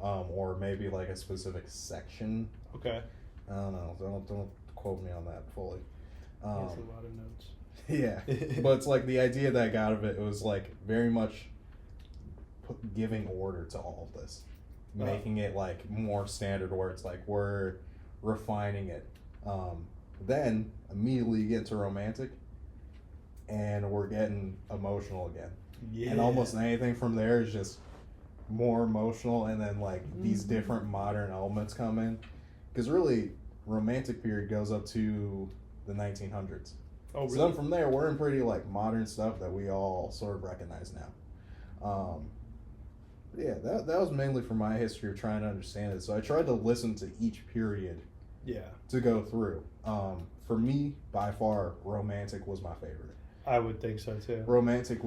or maybe like a specific section. Okay. I don't know. Don't quote me on that fully. That's a lot of notes. Yeah, but it's like the idea that I got of it. It was like very much giving order to all of this, making it like more standard where it's like we're refining it. Then immediately you get into romantic and we're getting emotional again. Yeah. And almost anything from there is just more emotional, and then like these different modern elements come in. Because really, romantic period goes up to the 1900s. Oh, really? So then from there, we're in pretty like modern stuff that we all sort of recognize now. Yeah, that was mainly for my history of trying to understand it. So I tried to listen to each period. Yeah. To go through. For me, by far, romantic was my favorite. I would think so too. Romantic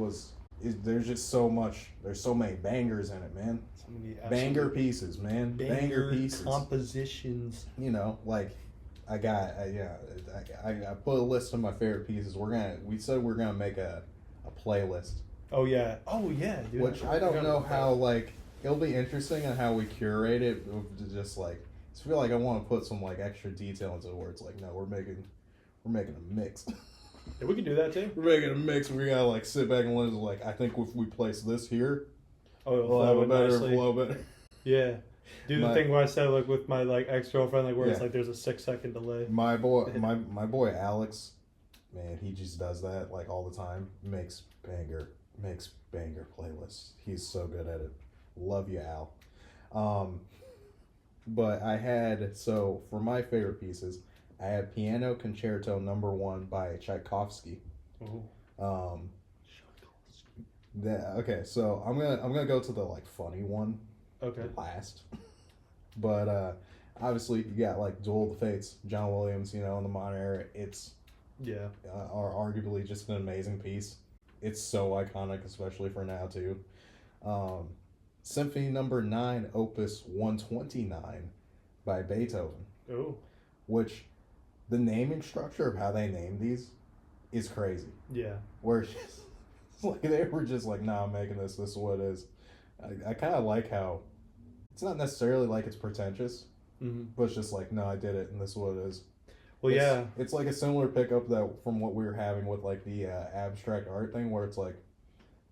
there's just so much. There's so many bangers in it, man. So many Banger pieces, man. Banger pieces. Compositions. You know, like I put a list of my favorite pieces. We said we're gonna make a playlist. Oh yeah, dude. Which I don't know how, like, it'll be interesting on how we curate it. Just like, I feel like I want to put some like extra detail into it where it's like, no, we're making a mix. Yeah, we can do that too. We're making a mix. We gotta like sit back and listen. Like, I think if we place this here, we'll have a better flow better. Yeah. Do the thing where I said like with my like ex-girlfriend, like where it's like there's a 6-second delay. My boy Alex, man, he just does that like all the time. Makes banger playlists. He's so good at it. Love you, Al. But I had, so for my favorite pieces, I had Piano Concerto No. 1 by Tchaikovsky. Ooh. Okay, so I'm gonna go to the like funny one. Okay. Last. But obviously you got like Duel of the Fates, John Williams, in the modern era. It's are arguably just an amazing piece. It's so iconic, especially for now too. Symphony Number 9, Opus 129 by Beethoven. Oh. Which the naming structure of how they name these is crazy. Yeah. Where it's just, like they were just like, nah, I'm making this. This is what it is. I kind of like how it's not necessarily like it's pretentious, but it's just like, no, I did it, and this is what it is. Well, it's like a similar pickup that from what we were having with like the abstract art thing, where it's like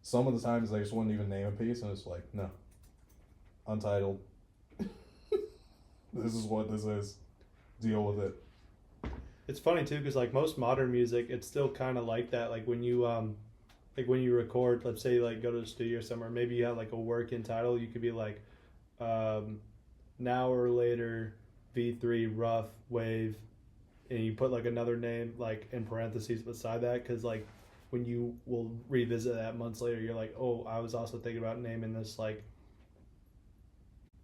some of the times they just wouldn't even name a piece, and it's like, no, untitled. This is what this is. Deal with it. It's funny too, because like most modern music, it's still kind of like that. Like when you record, let's say like go to the studio somewhere, maybe you have like a working title. You could be like, Now or Later, V3 Rough Wave, and you put like another name like in parentheses beside that, because like when you will revisit that months later, you're like, oh, I was also thinking about naming this like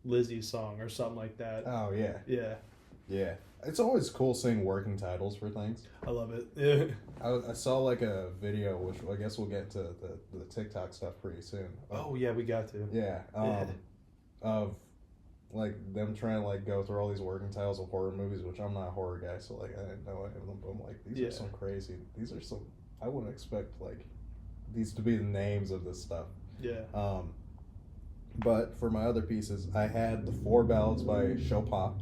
Lizzie song or something like that. Oh yeah. Yeah. It's always cool seeing working titles for things. I love it. Yeah. I saw like a video, which I guess we'll get to the TikTok stuff pretty soon. Oh yeah, we got to. Yeah. Of like them trying to like go through all these working titles of horror movies, which I'm not a horror guy, so like I didn't know any of them. But I'm like, these are some crazy. These are some. I wouldn't expect like these to be the names of this stuff. Yeah. But for my other pieces, I had the 4 ballads by Chopin,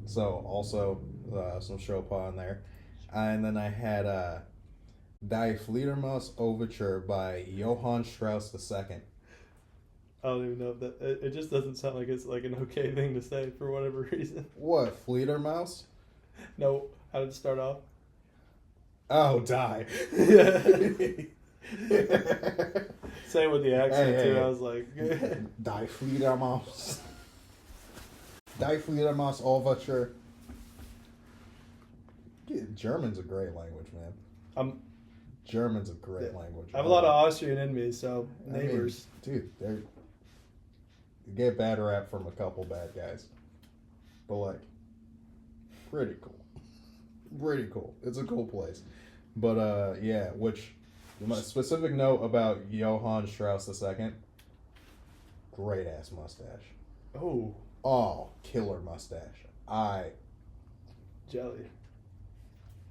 so also some Chopin in there, and then I had Die Fledermaus Overture by Johann Strauss II. I don't even know if that. It just doesn't sound like it's like an okay thing to say for whatever reason. What, Fledermaus? No, how did it start off? Oh, die. Say it with the accent too. Hey. I was like, Die Fledermaus. Die Fledermaus Overture. German's a great language, man. German's a great language. I have a lot of Austrian in me, so neighbors. I mean, dude, you get bad rap from a couple bad guys, but like, pretty cool. Pretty cool. It's a cool place, but yeah. Which, my specific note about Johann Strauss II. Great ass mustache. Oh, killer mustache. Jelly.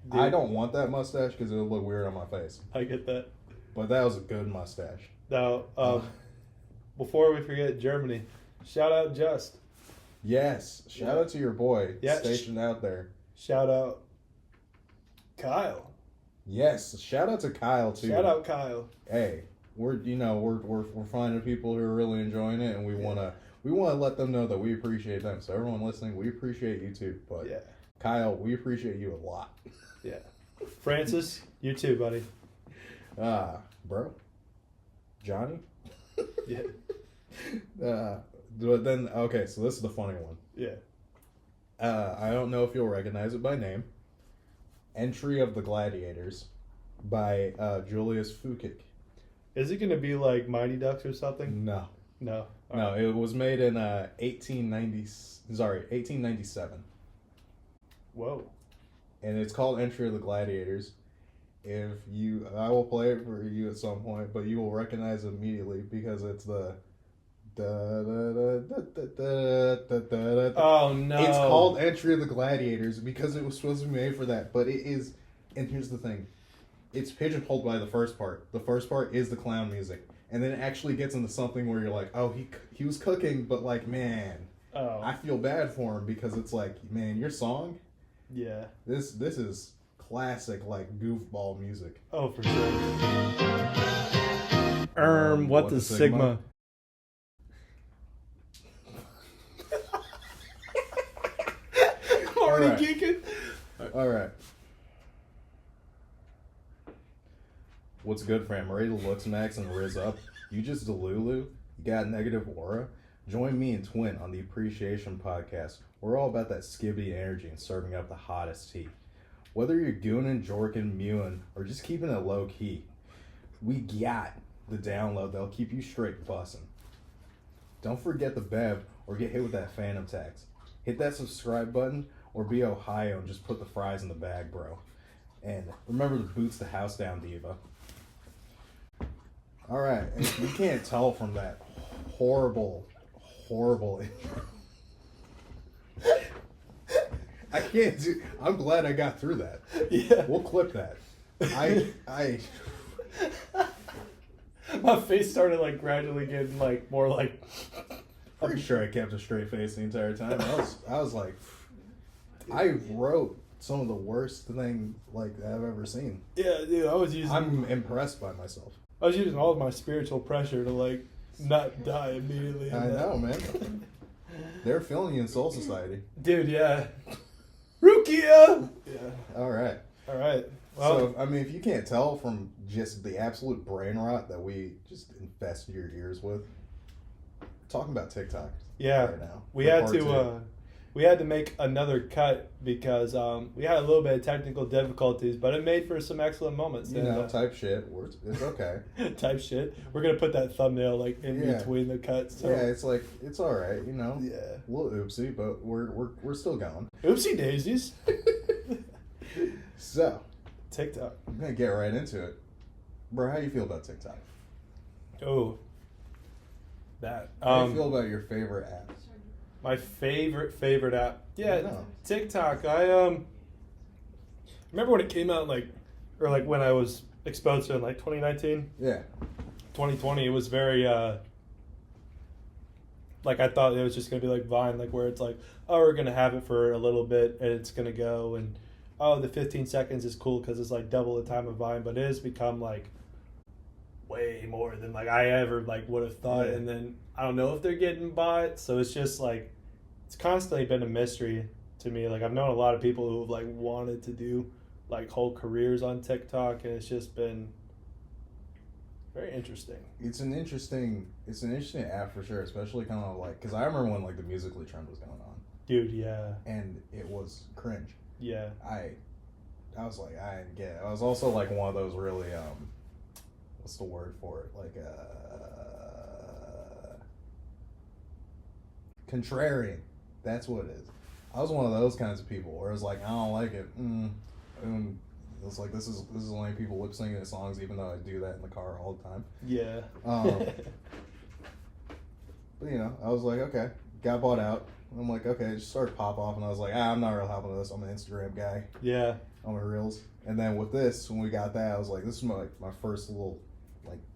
Dude. I don't want that mustache because it would look weird on my face. I get that. But that was a good mustache. Now, before we forget Germany, shout out Just. Yes. Shout out to your boy stationed out there. Shout out Kyle. Yes. Shout out to Kyle too. Shout out Kyle. Hey, we're finding people who are really enjoying it, and we wanna let them know that we appreciate them. So everyone listening, we appreciate you too. But Kyle, we appreciate you a lot. Yeah. Francis, you too, buddy. Bro. Johnny? Yeah. But then, okay, so this is the funny one. Yeah. I don't know if you'll recognize it by name. Entry of the Gladiators by Julius Fouquet. Is it going to be like Mighty Ducks or something? No. No. No, it was made in 1897. Whoa. And it's called Entry of the Gladiators. I will play it for you at some point, but you will recognize it immediately because it's the Oh no. It's called Entry of the Gladiators because it was supposed to be made for that, but it is, and here's the thing. It's pigeonholed by the first part. The first part is the clown music. And then it actually gets into something where you're like, oh, he was cooking, but like, man, I feel bad for him because it's like, man, your song? Yeah. This is classic, like, goofball music. Oh, for sure. What the Sigma? Already geeking? Alright. What's good, fam? Ready to looks max and riz up? You just Delulu? You got negative aura? Join me and Twin on the Appreciation Podcast. We're all about that skibbity energy and serving up the hottest tea. Whether you're gooning, jorking, mewing, or just keeping it low key, we got the download that'll keep you straight bussing. Don't forget the Bev or get hit with that phantom tax. Hit that subscribe button or be Ohio and just put the fries in the bag, bro. And remember the boots the house down, Diva. All right, and if you can't tell from that horrible intro. I can't do. I'm glad I got through that. Yeah, we'll clip that. I My face started like gradually getting like more like. Pretty sure I kept a straight face the entire time. I was like, I wrote some of the worst thing like I've ever seen. Yeah, dude, I'm impressed by myself. I was using all of my spiritual pressure to like not die immediately. I know, man. They're feeling you in Soul Society, dude. Yeah, Rukia. Yeah. All right. Well, so I mean, if you can't tell from just the absolute brain rot that we just infest your ears with, we're talking about TikTok. Yeah. Right now. We had to make another cut because we had a little bit of technical difficulties, but it made for some excellent moments. Type shit. It's okay. Type shit. We're gonna put that thumbnail like in between the cuts. So. Yeah, it's like it's all right, Yeah. A little oopsie, but we're still going. Oopsie daisies. So, TikTok. I'm gonna get right into it, bro. How do you feel about TikTok? Oh, that. How do you feel about your favorite apps? My favorite app. Yeah, TikTok. I remember when it came out or when I was exposed to it in 2019. Yeah. 2020, it was very I thought it was just gonna be like Vine, where it's like, oh, we're gonna have it for a little bit and it's gonna go, and oh, the 15 seconds is cool because it's double the time of Vine, but it has become way more than I ever would have thought. Yeah. And then I don't know if they're getting bought, so it's just it's constantly been a mystery to me. I've known a lot of people who've wanted to do whole careers on TikTok, and it's just been very interesting. It's an interesting app for sure, especially kind of because I remember when the Musical.ly trend was going on. Dude, yeah. And it was cringe. Yeah. I was like, I didn't get it. I was also one of those really what's the word for it? Contrarian. That's what it is. I was one of those kinds of people where it was I don't like it. And it's this is only people lip syncing to songs, even though I do that in the car all the time. Yeah. But I was okay, got bought out. I'm okay, it just started to pop off, and I was I'm not real helping with this. I'm an Instagram guy. Yeah. On my reels. And then with this, when we got that, I was this is my first little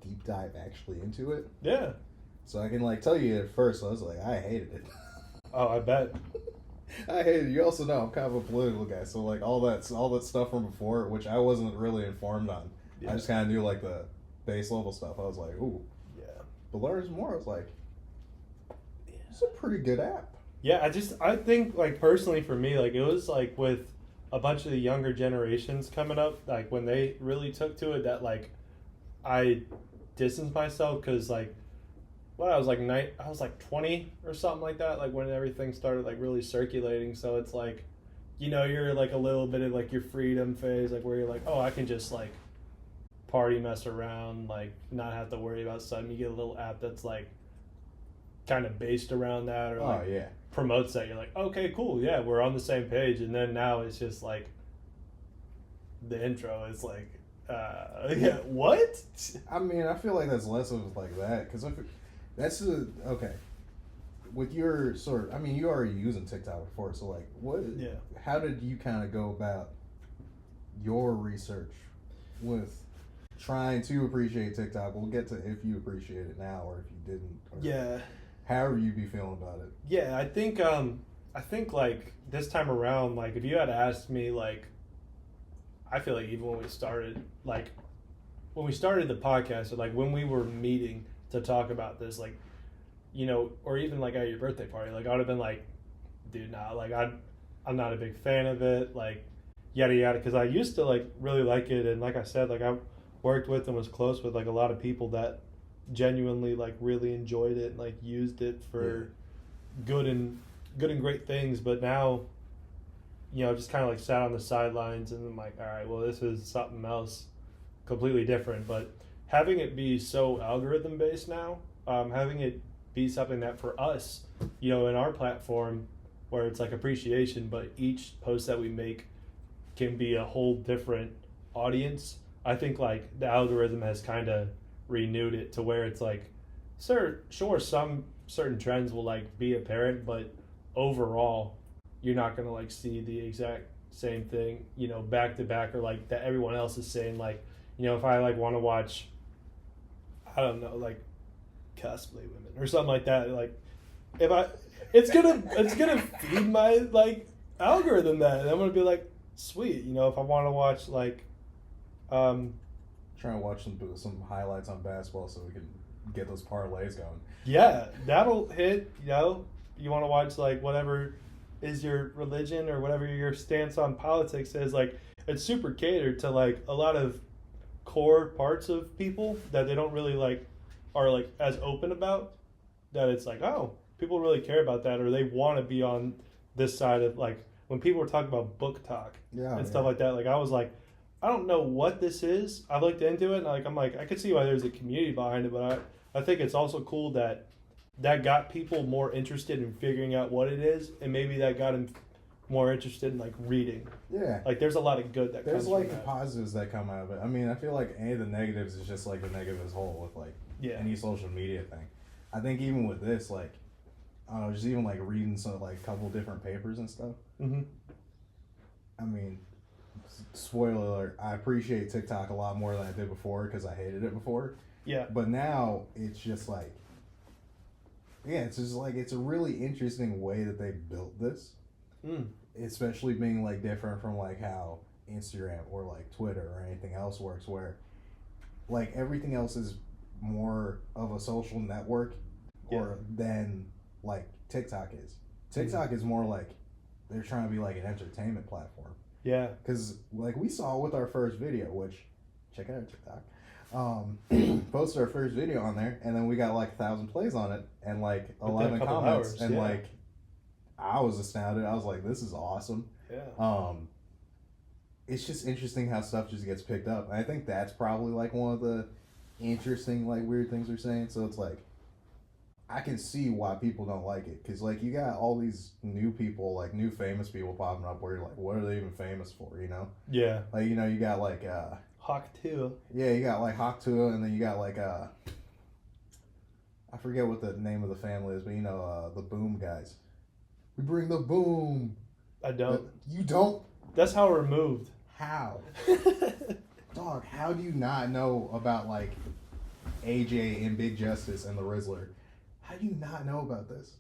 deep dive actually into it. Yeah. So I can tell you at first, I was I hated it. Oh, I bet. I hated it. You also know I'm kind of a political guy, so all that stuff from before, which I wasn't really informed on. Yeah. I just kind of knew the base level stuff. I was ooh. Yeah. But learning more, I was it's a pretty good app. Yeah, I think personally for me, it was with a bunch of the younger generations coming up, when they really took to it, that I distanced myself because I was I was 20 or something like that, when everything started really circulating. So it's you're a little bit of your freedom phase, where you're oh, I can just party, mess around, not have to worry about something. You get a little app that's kind of based around that, or promotes that. You're okay, cool, yeah, we're on the same page. And then now it's just the intro is yeah, what? I mean, I feel that's less of that, because that's okay. With your I mean, you already using TikTok before, so what? Yeah. How did you kind of go about your research with trying to appreciate TikTok? We'll get to if you appreciate it now or if you didn't. Yeah. However you be feeling about it. Yeah, I think this time around, if you had asked me, I feel even when we started the podcast, or when we were meeting to talk about this, or even at your birthday party, I would have been dude, nah, I'm not a big fan of it, yada yada, because I used to really like it, and I said, I worked with and was close with a lot of people that genuinely really enjoyed it and used it for good and great things. But now, just kind of sat on the sidelines, and I'm all right, well, this is something else completely different. But having it be so algorithm based now, having it be something that for us, in our platform, where it's like appreciation, but each post that we make can be a whole different audience. I think like the algorithm has kind of renewed it to where it's like, sure, some certain trends will like be apparent, but overall, you're not gonna like see the exact same thing, back to back, or like that everyone else is saying. Like, if I like want to watch, I don't know, like cosplay women or something like that, like it's gonna feed my like algorithm that, and I'm gonna be like, sweet, if I want to watch like, trying to watch some highlights on basketball so we can get those parlays going. Yeah, that'll hit. You want to watch like whatever is your religion or whatever your stance on politics is. Like, it's super catered to like a lot of core parts of people that they don't really like are like as open about. That it's like, oh, people really care about that, or they want to be on this side of like when people were talking about book talk and stuff like that. Like, I was like, I don't know what this is. I looked into it and like I'm like, I could see why there's a community behind it, but I think it's also cool that got people more interested in figuring out what it is, and maybe that got them more interested in like reading. Yeah. Like, there's a lot of good that there's comes like from the that. Positives that come out of it. I mean, I feel like any of the negatives is just like the negative as whole with like any social media thing. I think even with this, like, I don't know, just even like reading some like a couple different papers and stuff. Mm-hmm. I mean, spoiler alert, I appreciate TikTok a lot more than I did before because I hated it before. Yeah. But now it's just like, it's just like, it's a really interesting way that they built this. Especially being like different from like how Instagram or like Twitter or anything else works, where like everything else is more of a social network or than like TikTok is. TikTok is more like they're trying to be like an entertainment platform. Yeah. Because like we saw with our first video, which check out TikTok. Posted our first video on there, and then we got like 1,000 plays on it and like 11 comments, and like I was astounded. I was like, this is awesome. Yeah. It's just interesting how stuff just gets picked up. And I think that's probably like one of the interesting like weird things we're saying. So it's like I can see why people don't like it, because like you got all these new people, like new famous people popping up where you're like, what are they even famous for, Yeah. Like, you got like Hawk Tua. Yeah, you got like Hawk Tua, and then you got like I forget what the name of the family is, but the Boom guys. We bring the boom. I don't. You don't? That's how we're moved. How? Dog, how do you not know about like AJ and Big Justice and the Rizzler? How do you not know about this?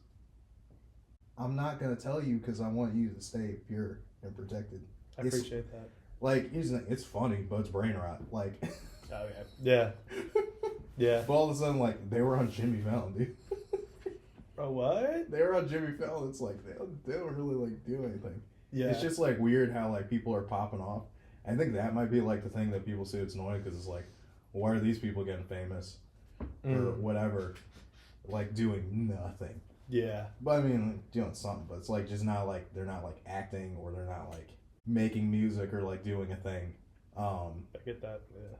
I'm not going to tell you because I want you to stay pure and protected. I appreciate that. Like, here's the thing, it's funny, but it's brain rot. Like, oh, yeah. Yeah. But all of a sudden, like, they were on Jimmy Fallon, dude. Oh, what? They were on Jimmy Fallon. It's like, they don't really, like, do anything. Yeah. It's just, like, weird how, like, people are popping off. I think that might be, like, the thing that people say it's annoying, because it's like, why are these people getting famous? Or whatever. Like, doing nothing. Yeah. But, I mean, like, doing something. But it's, like, just not, like, they're not, like, acting, or they're not, like, making music, or, like, doing a thing. I get that, yeah.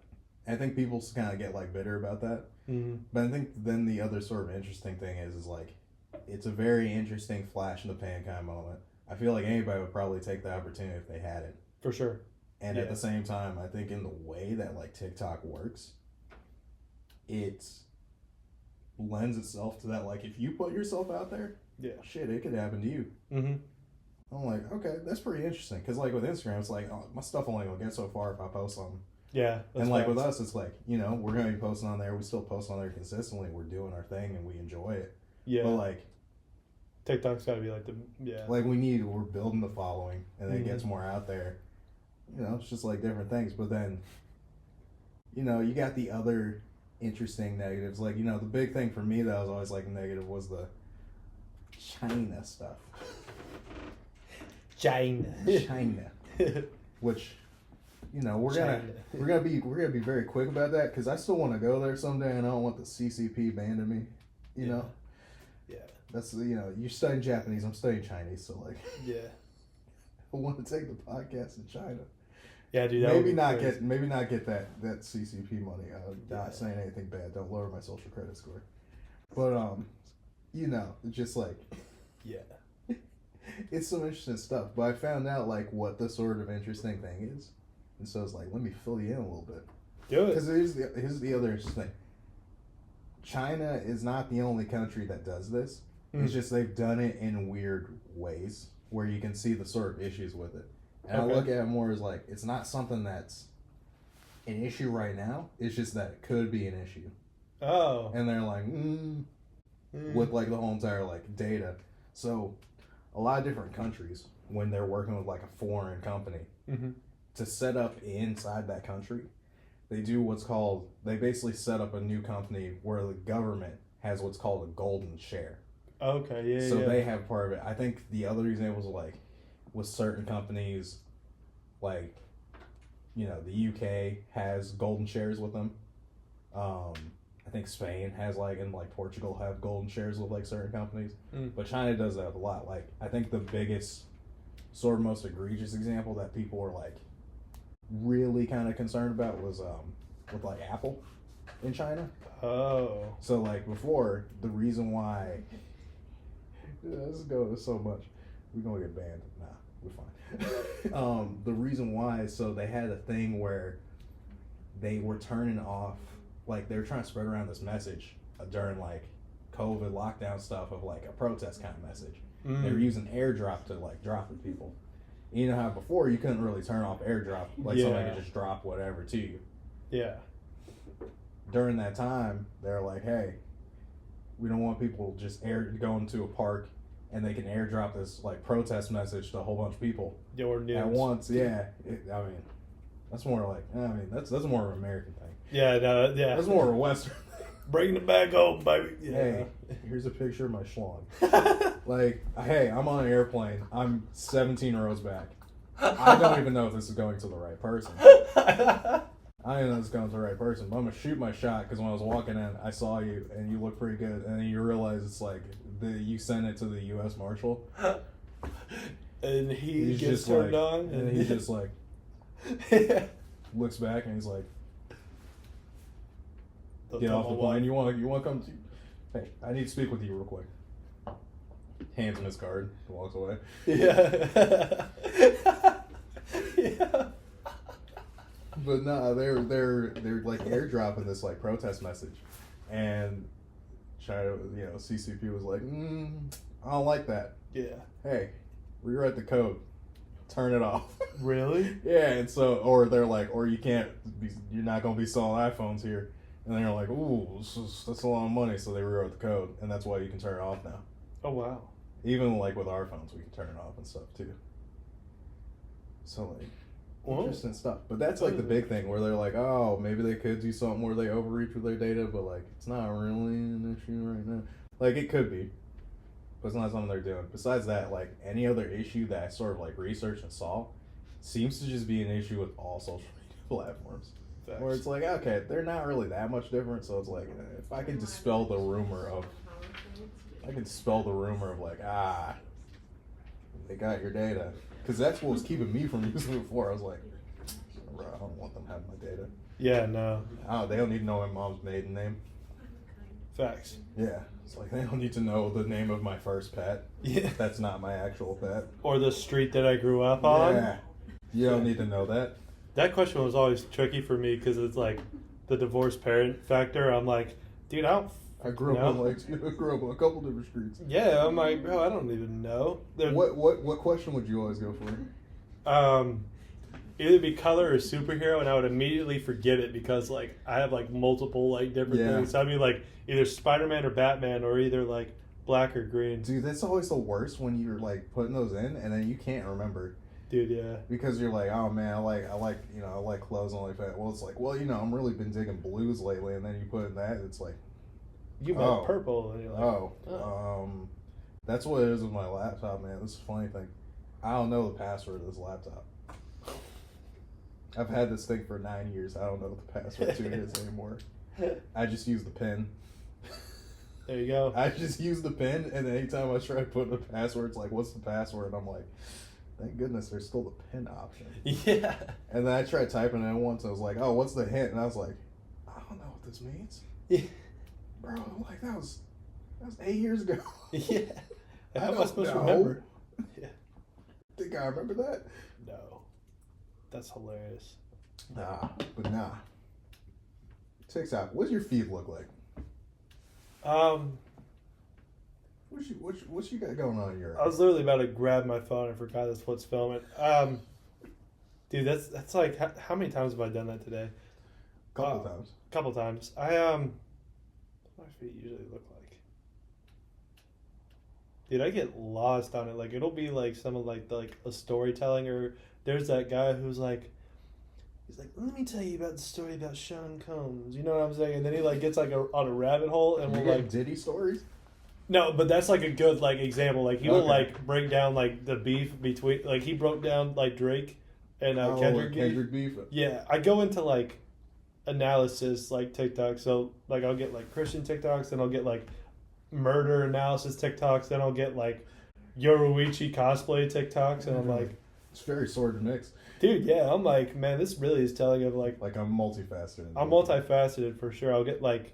I think people kind of get, like, bitter about that. Mm-hmm. But I think then the other sort of interesting thing is like, it's a very interesting flash in the pan kind of moment. I feel like anybody would probably take the opportunity if they had it. For sure. And at the same time, I think in the way that like TikTok works, it lends itself to that. Like, if you put yourself out there, shit, it could happen to you. Mm-hmm. I'm like, okay, that's pretty interesting. Because like with Instagram, it's like, oh, my stuff only gonna get so far if I post something. Yeah. And like with us, it's like, we're going to be posting on there. We still post on there consistently. We're doing our thing and we enjoy it. Yeah. But like, TikTok's got to be like like we're building the following, and it gets more out there. It's just like different things. But then, you got the other interesting negatives. Like, the big thing for me that was always like negative was the China stuff. China. Which, we're gonna be very quick about that, because I still want to go there someday, and I don't want the CCP banning me. Yeah. That's you're studying Japanese, I'm studying Chinese, so like, I want to take the podcast in China. Yeah, dude. That maybe not get that CCP money. I'm not saying anything bad. Don't lower my social credit score. But you know, just like yeah, it's some interesting stuff. But I found out like what the sort of interesting thing is, and so it's like let me fill you in a little bit. Do it. Because here's the other interesting thing. China is not the only country that does this. It's just they've done it in weird ways where you can see the sort of issues with it. And I look at it more as like it's not something that's an issue right now. It's just that it could be an issue. Oh. And they're like, with like the whole entire like data. So a lot of different countries, when they're working with like a foreign company, to set up inside that country, they do they basically set up a new company where the government has what's called a golden share. Okay, yeah. So they have part of it. I think the other examples are like with certain companies, like, you know, the UK has golden shares with them. I think Spain has and Portugal have golden shares with like certain companies. But China does that a lot. Like, I think the biggest, sort of most egregious example that people were like really kind of concerned about was with like Apple in China. Oh. So like before, the reason why this is going so much, we're gonna get banned. Nah, we're fine. The reason why, so they had a thing where they were turning off, like they were trying to spread around this message during like COVID lockdown stuff of like a protest kind of message. They were using AirDrop to like drop at people. You know how before you couldn't really turn off AirDrop, like somebody could just drop whatever to you. Yeah. During that time, they're like, hey, we don't want people just going to a park and they can airdrop this like protest message to a whole bunch of people at once. Yeah, I mean, that's more like that's more of an American thing. Yeah, no, yeah. That's more of a Western. Bringing it back home, baby. Yeah. Hey, here's a picture of my schlong. Like, hey, I'm on an airplane. I'm 17 rows back. I don't even know if this is going to the right person. I don't know if this is going to the right person, but I'm going to shoot my shot because when I was walking in, I saw you and you look pretty good. And then you realize it's like you sent it to the U.S. Marshal. And he gets turned on. And he's just like, looks back and he's like, get off the plane. You want to come to? Hey, I need to speak with you real quick. Hands him his card. Walks away. Yeah. Yeah. But no, they're like airdropping this like protest message, and China, CCP was like, I don't like that. Yeah. Hey, rewrite the code. Turn it off. Really? Yeah, and so, or they're like, or you're not gonna be selling iPhones here. And they're like, ooh, that's a lot of money, so they rewrote the code, and that's why you can turn it off now. Oh, wow. Even, like, with our phones, we can turn it off and stuff, too. So, like, interesting stuff. But that's, like, the big thing, where they're like, oh, maybe they could do something where they overreach with their data, but, like, it's not really an issue right now. Like, it could be, but it's not something they're doing. Besides that, like, any other issue that I sort of, like, researched and saw seems to just be an issue with all social media platforms. Where it's like, okay, they're not really that much different, so it's like, if I can dispel the rumor of like, they got your data. Because that's what was keeping me from using it before. I was like, bro, I don't want them having my data. Yeah, no. They don't need to know my mom's maiden name. Facts. Yeah. It's like, they don't need to know the name of my first pet. Yeah. That's not my actual pet. Or the street that I grew up on. Yeah. You don't need to know that. That question was always tricky for me because it's like the divorced parent factor. I'm like, dude, I grew up on a couple different streets. Yeah, I'm like, bro, I don't even know. What question would you always go for? Either be color or superhero, and I would immediately forget it because like I have like multiple like different things. So I'd be like either Spider-Man or Batman, or either like black or green. Dude, that's always the worst when you're like putting those in and then you can't remember. Dude, yeah. Because you're like, oh man, I like clothes only fat. Well, it's like, well, I'm really been digging blues lately, and then you put in that, it's like, you meant purple, and you're like, that's what it is with my laptop, man. This is a funny thing. I don't know the password of this laptop. I've had this thing for 9 years. I don't know what the password to it is anymore. I just use the pin. There you go. I just use the pin, and anytime I try to put in a password, it's like, what's the password? And I'm like, thank goodness there's still the pin option. Yeah. And then I tried typing it in once. I was like, oh, what's the hint? And I was like, I don't know what this means. Yeah. Bro, I'm like, that was 8 years ago. Yeah. I How am I don't supposed to know. remember? Yeah. Think I remember that? No. That's hilarious. But nah. TikTok, what's your feed look like? What you got going on in your I was literally about to grab my phone and forgot that's what's filming. Dude, that's like how many times have I done that today? Couple times. Couple times. What do my feet usually look like? Dude, I get lost on it. Like it'll be like some of like a storytelling, or there's that guy who's like, he's like, let me tell you about the story about Sean Combs. You know what I'm saying? And then he like gets like on a rabbit hole, and You we'll get like Diddy stories? no, but that's like a good like example. Like he will Okay. like break down like the beef between like he broke down like Drake and Kendrick beef. beef. Yeah, I go into like analysis like TikTok. So like I'll get like Christian TikToks, then I'll get like murder analysis TikToks, then I'll get like Yoruichi cosplay TikToks, and I'm like, It's very sword and mix. dude, yeah, I'm like, man, this really is telling of like Like I'm multifaceted. I'm multifaceted for sure. I'll get like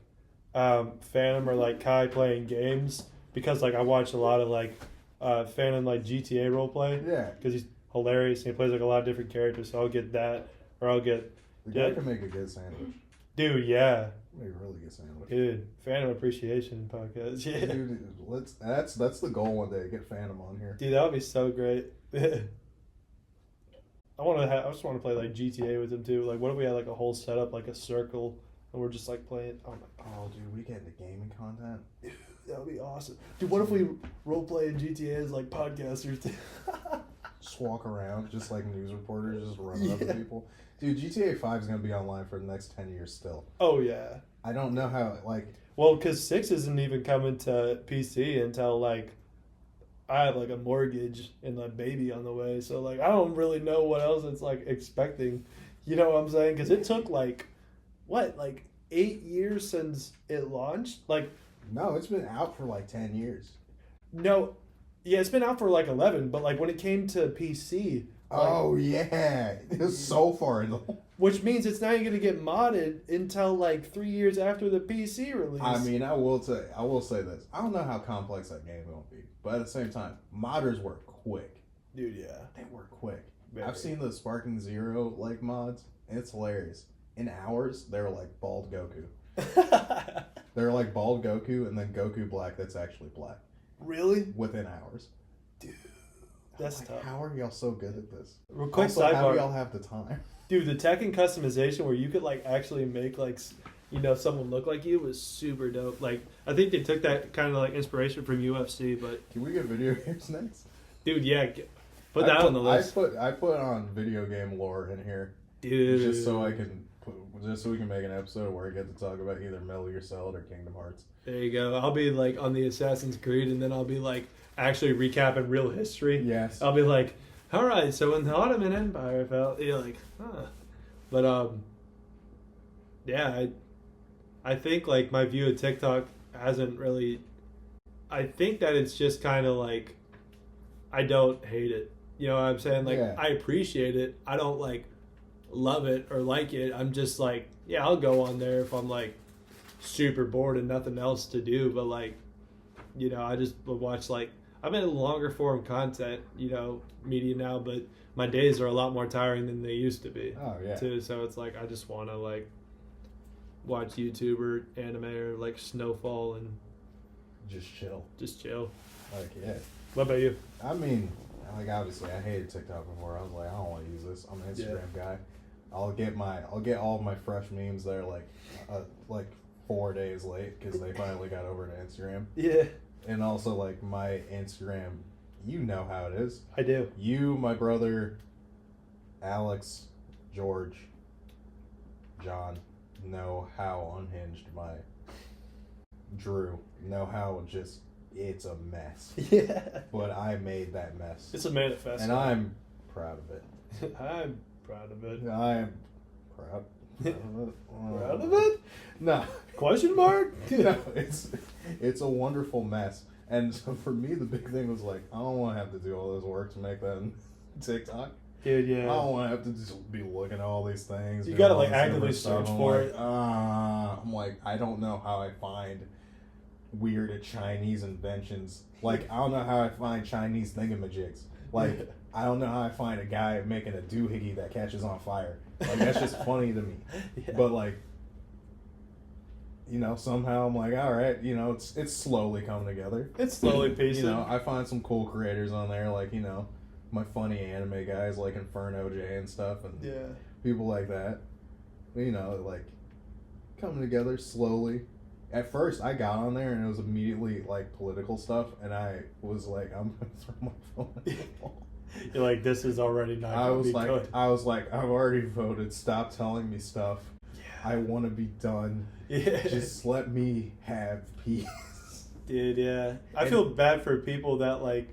Phantom or like Kai playing games because like I watch a lot of like Phantom like GTA roleplay Yeah. because he's hilarious and he plays like a lot of different characters. So I'll get that, or I'll get The guy can make a good sandwich. dude, yeah, Make a really good sandwich. dude, Phantom appreciation podcast, yeah, Dude, that's the goal one day. Get Phantom on here. dude, that would be so great. I just want to play like GTA with him too. Like, what if we had like a whole setup, like a circle, and we're just like playing? Oh my, Oh, dude, we get into gaming content. that would be awesome, dude. What if we role play in GTA as like podcasters? Just walk around, just like news reporters, just running up Yeah. to people. Dude, GTA 5 is gonna be online for the next 10 years still. Oh yeah. I don't know how. Like, Well, because 6 isn't even coming to PC until like I have like a mortgage and a baby on the way, so like I don't really know what else it's like expecting. You know what I'm saying? Because it took like 8 years since it launched. Like no, it's been out for like 10 years. no, yeah, it's been out for like 11, but like when it came to PC. Like, Oh yeah, it's so far in the. which means it's not even gonna get modded until like 3 years after the PC release. I mean, I will say this. I don't know how complex that game will be, but at the same time, modders work quick. dude, yeah. They work quick. Very. I've seen the Sparking Zero like mods, and it's hilarious. In hours, they're like bald Goku. They're like bald Goku, and then Goku Black that's actually black Really? within hours. Dude, that's Like, tough. how are y'all so good at this? Real quick Also, how sidebar. do y'all have the time? Dude, the tech and customization where you could like actually make like someone look like you was super dope. Like I think they took that kind of like inspiration from UFC, but Can we get video games next? dude, yeah, put that on the list, I put on video game lore in here dude. just so we can make an episode where I get to talk about either Metal Gear Solid or Kingdom Hearts. There you go. I'll be like on the Assassin's Creed, and then I'll be like actually recapping real history. Yes. I'll be like, all right, so when the Ottoman Empire fell, you're like, huh. But yeah, I think like my view of TikTok hasn't really. I think that it's just kind of like, I don't hate it. You know what I'm saying? Like Yeah. I appreciate it. I don't like love it or like it. I'm just like, yeah, I'll go on there if I'm like super bored and nothing else to do. But like, you know, I just would watch like. I'm in longer form content, you know, media now, but my days are a lot more tiring than they used to be. Oh yeah. Too. So it's like I just want to like watch YouTube or anime or like Snowfall and Just chill. just chill. Like yeah. What about you? I mean, like obviously, I hated TikTok before. I was like, I don't want to use this. I'm an Instagram guy. I'll get all of my fresh memes there like 4 days late because they finally got over to Instagram. Yeah, And also like my Instagram, you know how it is. I do. You, my brother, Alex, George, John know how unhinged my Drew know how just it's a mess. Yeah, But I made that mess. it's a manifesto. And I'm proud of it. I'm proud of it. I'm proud of it. Proud of it? No. Question mark? No, it's a wonderful mess. And so for me, the big thing was like, I don't want to have to do all this work to make TikTok. Dude, yeah. I don't want to have to just be looking at all these things. You gotta all like this actively different search stuff. for it. I'm like, I don't know how I find weird Chinese inventions. Like, I don't know how I find Chinese thingamajigs. Like, I don't know how I find a guy making a doohickey that catches on fire. Like, that's just funny to me. Yeah. But like, you know, somehow I'm like, all right, you know, it's slowly coming together. It's slowly pacing. You know, I find some cool creators on there, like, you know, my funny anime guys like Inferno J and stuff, and Yeah. people like that. You know, like, coming together slowly. At first, I got on there and it was immediately like political stuff, and I was like, I'm gonna throw my phone at the wall. You're like, this is already not I gonna was be like, good. I've already voted. Stop telling me stuff. Yeah. I want to be done. Yeah. Just let me have peace. Dude, yeah. I feel bad for people that like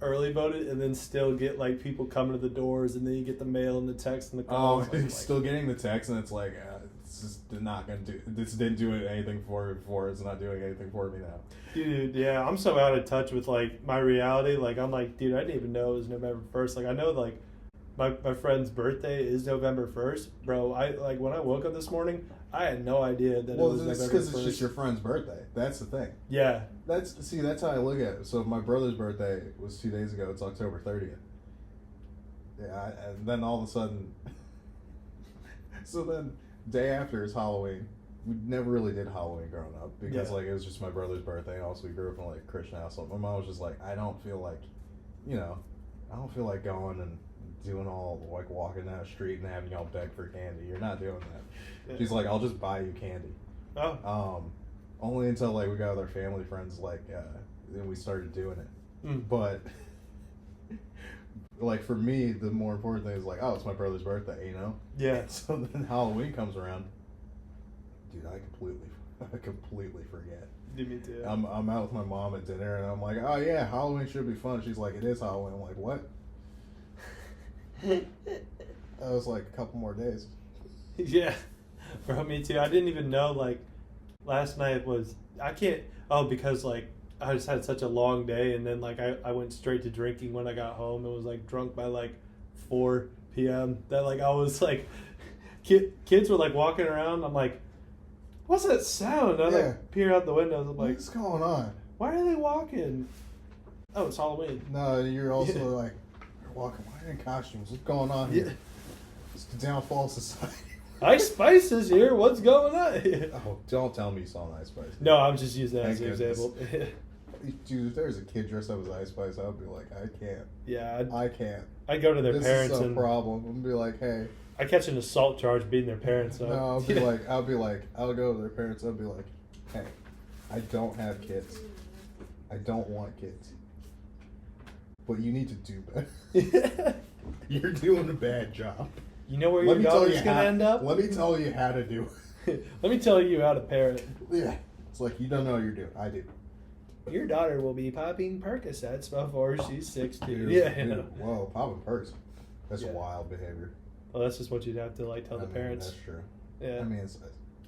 early voted and then still get like people coming to the doors, and then you get the mail and the text and the calls. Still getting the text, and it's like, it's just not gonna do. This didn't do anything for me before. It's not doing anything for me now. Dude, yeah, I'm so out of touch with like my reality. Like, I'm like, dude, I didn't even know it was November 1st. Like, I know like my friend's birthday is November 1st, bro. I like when I woke up this morning, I had no idea that it was November 1st. Well, it's because it's just your friend's birthday. That's the thing. Yeah. That's how I look at it. So my brother's birthday was 2 days ago. It's October 30th. Yeah, and then all of a sudden, so then day after is Halloween. We never really did Halloween growing up because like it was just my brother's birthday. And also, we grew up in like a Christian house. So my mom was just like, I don't feel like, you know, I don't feel like going and doing all like walking down the street and having y'all beg for candy. You're not doing that. Yeah. She's like, I'll just buy you candy. Oh. Only until like we got with our family friends, like then we started doing it. Mm. But like for me, the more important thing is like, oh, it's my brother's birthday, you know? Yeah. So then Halloween comes around, dude. I completely forget. Me too. I'm out with my mom at dinner, and I'm like, oh yeah, Halloween should be fun. She's like, it is Halloween. I'm like, what? That was like a couple more days. Yeah, bro, me too. I didn't even know, like, last night was, because, like, I just had such a long day, and then, like, I went straight to drinking when I got home, and was, like, drunk by, like, 4 p.m. That, like, I was, like, kids were, like, walking around, I'm like, what's that sound? I, like, peer out the windows, I'm like, what's going on? Why are they walking? Oh, it's Halloween. No, you're also, like, you're walking, why are you in costumes? What's going on here? Yeah. It's the downfall of society. Ice Spice is here. What's going on? Oh, don't tell me you saw an Ice Spice. No, I'm just using that as Thank an goodness. example. Dude, if there was a kid dressed up as Ice Spice, I would be like, I can't. Yeah, I can't. I'd go to their This parents is a and problem. I'm gonna be like, hey. I catch an assault charge beating their parents up. No, I'll be like, I'll go to their parents. I'll be like, hey, I don't have kids. I don't want kids. But you need to do better. You're doing a bad job. You know where your daughter's gonna end up? Let me tell you how to do it. Let me tell you how to parent. Yeah. It's like, you don't know what you're doing. I do. Your daughter will be popping Percocets before she's 16. Dude, Yeah. dude, whoa, popping perks. That's Yeah. wild behavior. Well, that's just what you'd have to like tell the parents. That's true. Yeah. I mean,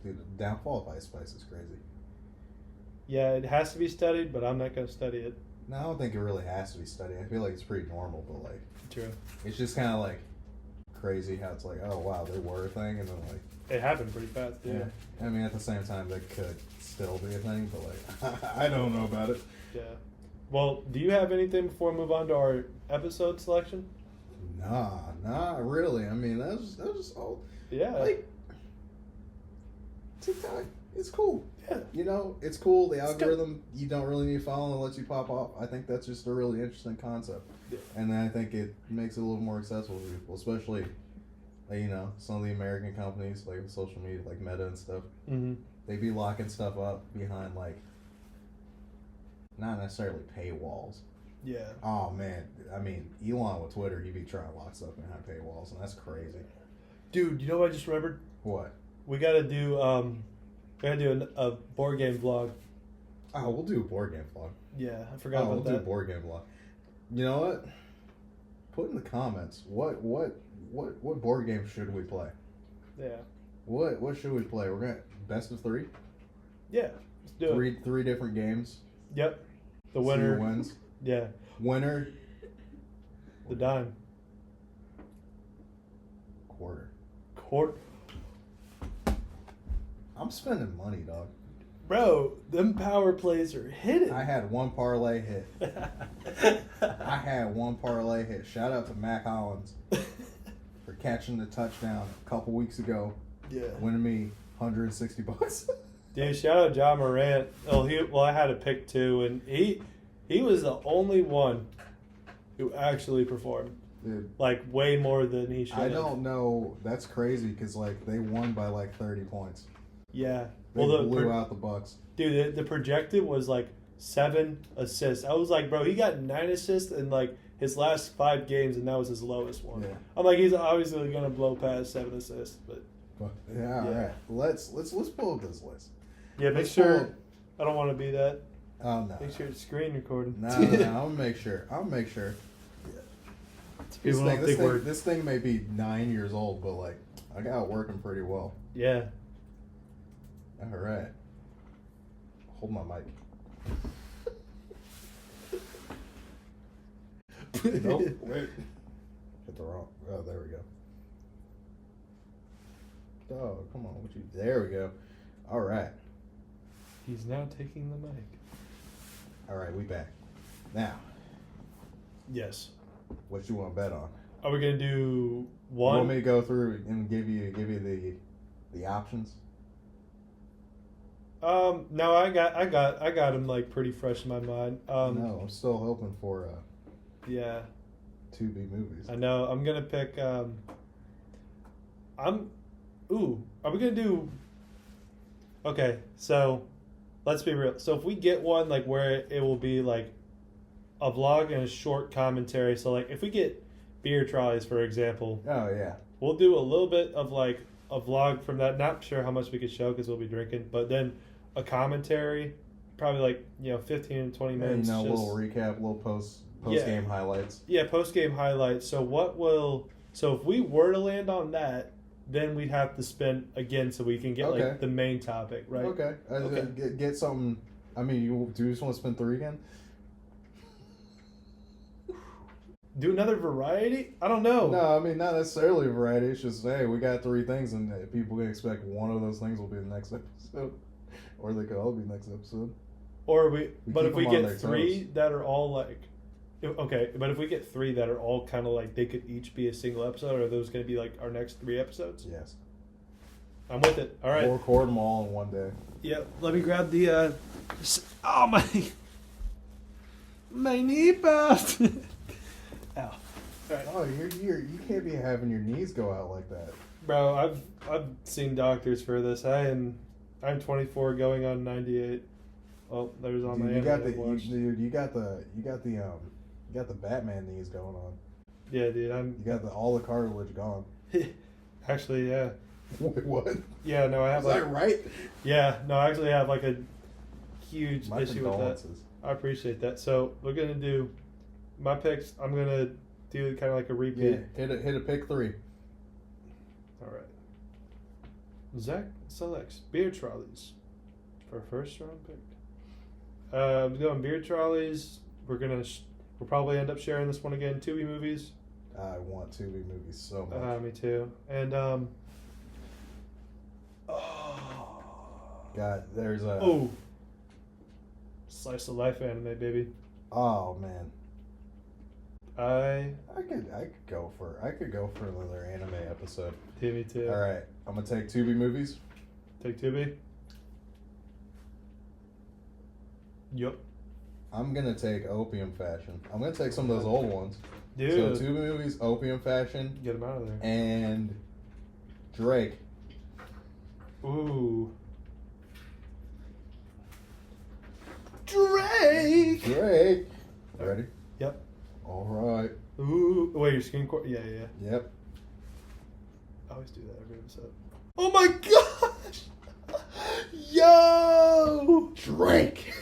dude, the downfall of Ice Spice is crazy. Yeah, it has to be studied, but I'm not gonna study it. No, I don't think it really has to be studied. I feel like it's pretty normal, but like, True. it's just kind of like crazy how it's like, oh wow, they were a thing, and then like, It happened pretty fast. yeah. I mean, at the same time, that could still be a thing, but like, I don't know about it. Yeah. Well, do you have anything before we move on to our episode selection? Nah, not really. I mean, that was just all. Yeah. Like, TikTok, it's cool. Yeah. You know, it's cool. The It's algorithm, you don't really need to follow and it lets you pop off. I think that's just a really interesting concept. Yeah. And then I think it makes it a little more accessible to people, especially, like, you know, some of the American companies, like social media, like Meta and stuff. Mm-hmm. They be locking stuff up behind, like, not necessarily paywalls. Yeah. Oh, man. I mean, Elon with Twitter, he be trying to lock stuff behind paywalls, and that's crazy. Dude, you know what I just remembered? What? We gotta do a board game vlog. Oh, we'll do a board game vlog. Yeah, I forgot We'll about do a that. board game vlog. You know what? Put in the comments what board game should we play? Yeah. What should we play? We're gonna best of 3. Yeah. Let's do it. Three different games. Yep. The See winner who wins. Yeah. Winner. The dime. Quarter. Quarter. I'm spending money, dog. Bro, them power plays are hitting. I had one parlay hit. Shout out to Mac Hollins for catching the touchdown a couple weeks ago. Yeah. Winning me $160. Dude, shout out John Morant. I had a pick too, and he was the only one who actually performed. Dude, like way more than he should. I don't know. That's crazy because like they won by like 30 points. Yeah. They blew out the Bucks. Dude, the projected was like 7 assists. I was like, bro, he got 9 assists in like his last 5 games, and that was his lowest one. Yeah. I'm like, he's obviously gonna blow past 7 assists, but yeah, all right. Let's pull up this list. yeah, make sure. I don't want to be that. Oh no. Make sure it's screen recording. No. I'm gonna make sure. This thing may be 9 years old, but like I got it working pretty well. Yeah. All right. Hold my mic. Nope. Wait. Hit the wrong. Oh, there we go. Oh, come on. There we go. All right. He's now taking the mic. All right, we back. Now, Yes. what you want to bet on? Are we gonna do You one? want me to go through and give you the options? No, I got him like pretty fresh in my mind. No, I'm still hoping for Yeah, 2B movies. I know. I'm gonna pick. Are we gonna do? Okay, so let's be real. So if we get one like where it will be like a vlog and a short commentary. So like if we get beer trolleys, for example, Oh yeah. we'll do a little bit of like a vlog from that. Not sure how much we could show because we'll be drinking, but then a commentary, probably like 15 to 20 minutes. A little recap, little post game highlights. Yeah, post game highlights. So if we were to land on that, then we'd have to spin again so we can get Okay. like the main topic, right? Okay. Okay. Get something. I mean, do you just want to spend 3 again? Do another variety? I don't know. No, I mean not necessarily a variety. It's just hey, we got 3 things, and people can expect one of those things will be the next episode, or they could all be next episode. Or But if we get 3 that are all like, okay, but if we get 3 that are all kind of like they could each be a single episode, are those going to be like our next 3 episodes? Yes. I'm with it. All right. We'll record them all in one day. Yep. Let me grab the. Oh my knee popped. Ow. All right. Oh, you can't be having your knees go out like that. Bro, I've seen doctors for this. I'm 24 going on 98. Well, there's on my You got the Batman knees going on. Yeah, dude. You got all the cartilage gone. Actually, yeah. Wait, what? Yeah, no, I have Is that right? Yeah, no, I actually have like a huge My issue with that. condolences. I appreciate that. So we're gonna do my picks. I'm gonna do kind of like a repeat. Yeah, hit a pick 3. All right. Zach selects beer trolleys for first round pick. I'm going beer trolleys. We'll probably end up sharing this one again. 2B movies. I want 2B movies so much. Me too. And God, there's a. oh, slice of life anime, baby. Oh man. I could go for another anime episode. me too. All right, I'm gonna take 2B movies. Take 2B. Yup. I'm gonna take Opium Fashion. I'm gonna take some of those old ones. Dude. So 2B movies, Opium Fashion, Get him out of there. and Drake. Ooh. Drake. Ready? Yep. All right. Ooh. Wait, your screen cord? Yeah. Yep. I always do that every episode. Oh my gosh! Yo! Drake.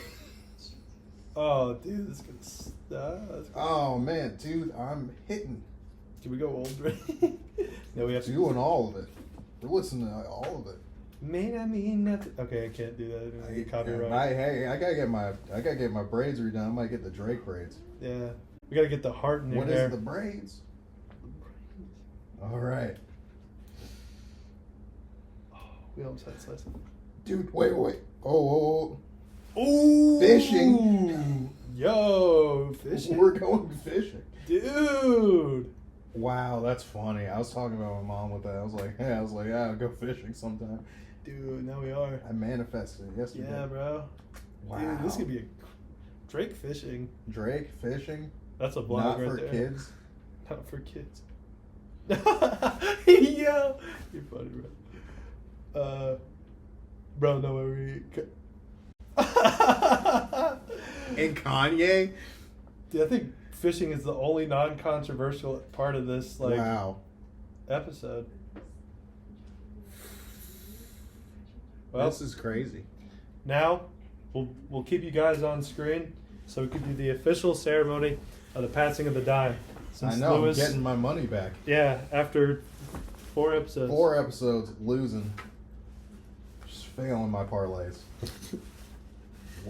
Oh, dude, this is gonna. Oh man, dude, I'm hitting. Can we go old Drake? No, we have to. Doing all of it. We're listening to all of it. May I mean nothing. Okay, I can't do that. I get copyright. I gotta get my braids redone. I might get the Drake braids. Yeah. We gotta get the heart in there. What is the braids? All right. Oh, we almost had slice. Dude, wait. Oh. Ooh. Fishing. Yo, fishing. We're going fishing. Dude. Wow, that's funny. I was talking about my mom with that. I was like, yeah, I'll go fishing sometime. Dude, now we are. I manifested it yesterday. Yeah, bro. Wow. Dude, this could be a Drake fishing. Drake fishing? That's a vlog Not right for there. kids? Not for kids. Yo, you're funny, bro. Bro, no way. And Kanye? Dude, I think fishing is the only non-controversial part of this Wow. episode. Well, This is crazy. now we'll keep you guys on screen so we can do the official ceremony of the passing of the dime. I know, I'm getting my money back. Yeah, after 4 episodes. 4 episodes, losing. Just failing my parlays.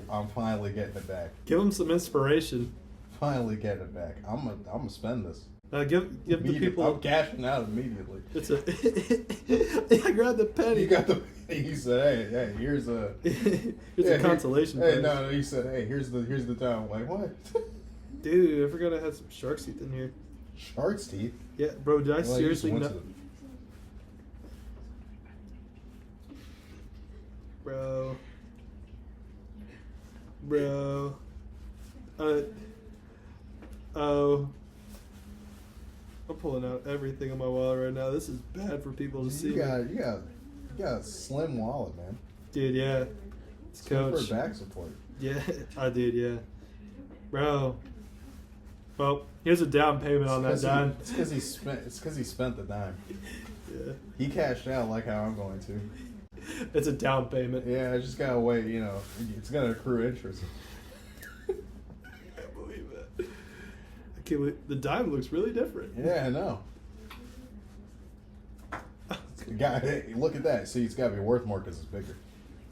I'm finally getting it back. Give them some inspiration. Finally getting it back. I'm gonna spend this. Give the people. I'm cashing out immediately. It's a. I grabbed the penny. You got the. He said, "Hey, here's a." Here's a consolation Hey, prize. no, he said, "Hey, here's the dime." I'm like, what? Dude, I forgot I had some shark's teeth in here. Shark's teeth. Yeah, bro. Did I Well, seriously went know? to the- Bro. Oh. I'm pulling out everything on my wallet right now. This is bad for people to see. You got a slim wallet, man. Dude, yeah. It's Good coach. for back support. Yeah, I did, yeah. Bro. Well, here's a down payment on that dime. It's because he spent the dime. Yeah. He cashed out like how I'm going to. It's a down payment. Yeah, I just gotta wait. You know, it's gonna accrue interest. I can't believe it. I can't believe the dime looks really different. Yeah, I know. Hey, look at that. See, it's gotta be worth more because it's bigger.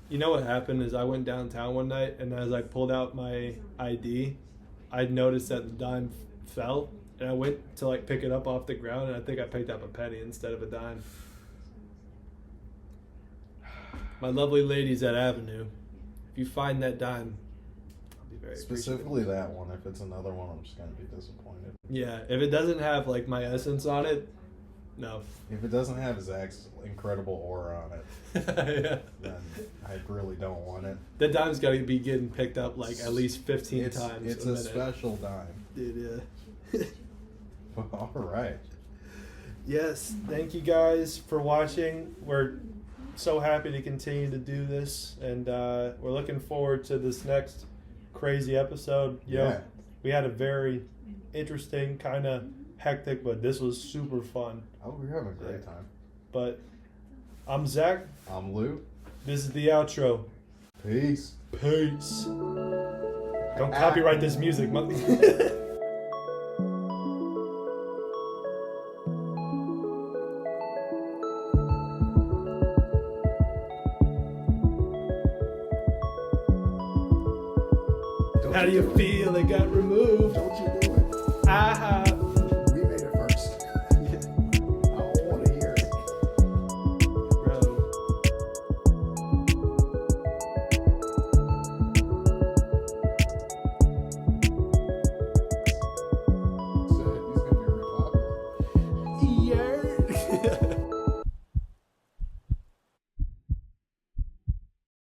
You know what happened is I went downtown one night, and as I pulled out my ID, I noticed that the dime fell, and I went to like pick it up off the ground, and I think I picked up a penny instead of a dime. My lovely ladies at Avenue, if you find that dime, I'll be very Specifically that one. If it's another one, I'm just gonna be disappointed. Yeah, if it doesn't have like my essence on it, no. If it doesn't have Zach's incredible aura on it, Yeah. then I really don't want it. That dime's got to be getting picked up like at least 15 times. It's a a minute. special dime. Dude, yeah. All right. Yes, thank you guys for watching. We're so happy to continue to do this, and we're looking forward to this next crazy episode. Yeah. We had a very interesting, kind of hectic, but this was super fun. Oh, we're having a great time. But I'm Zach. I'm Lou. This is the outro. Peace. Peace. Don't copyright this music, How do you feel? It got removed. Don't you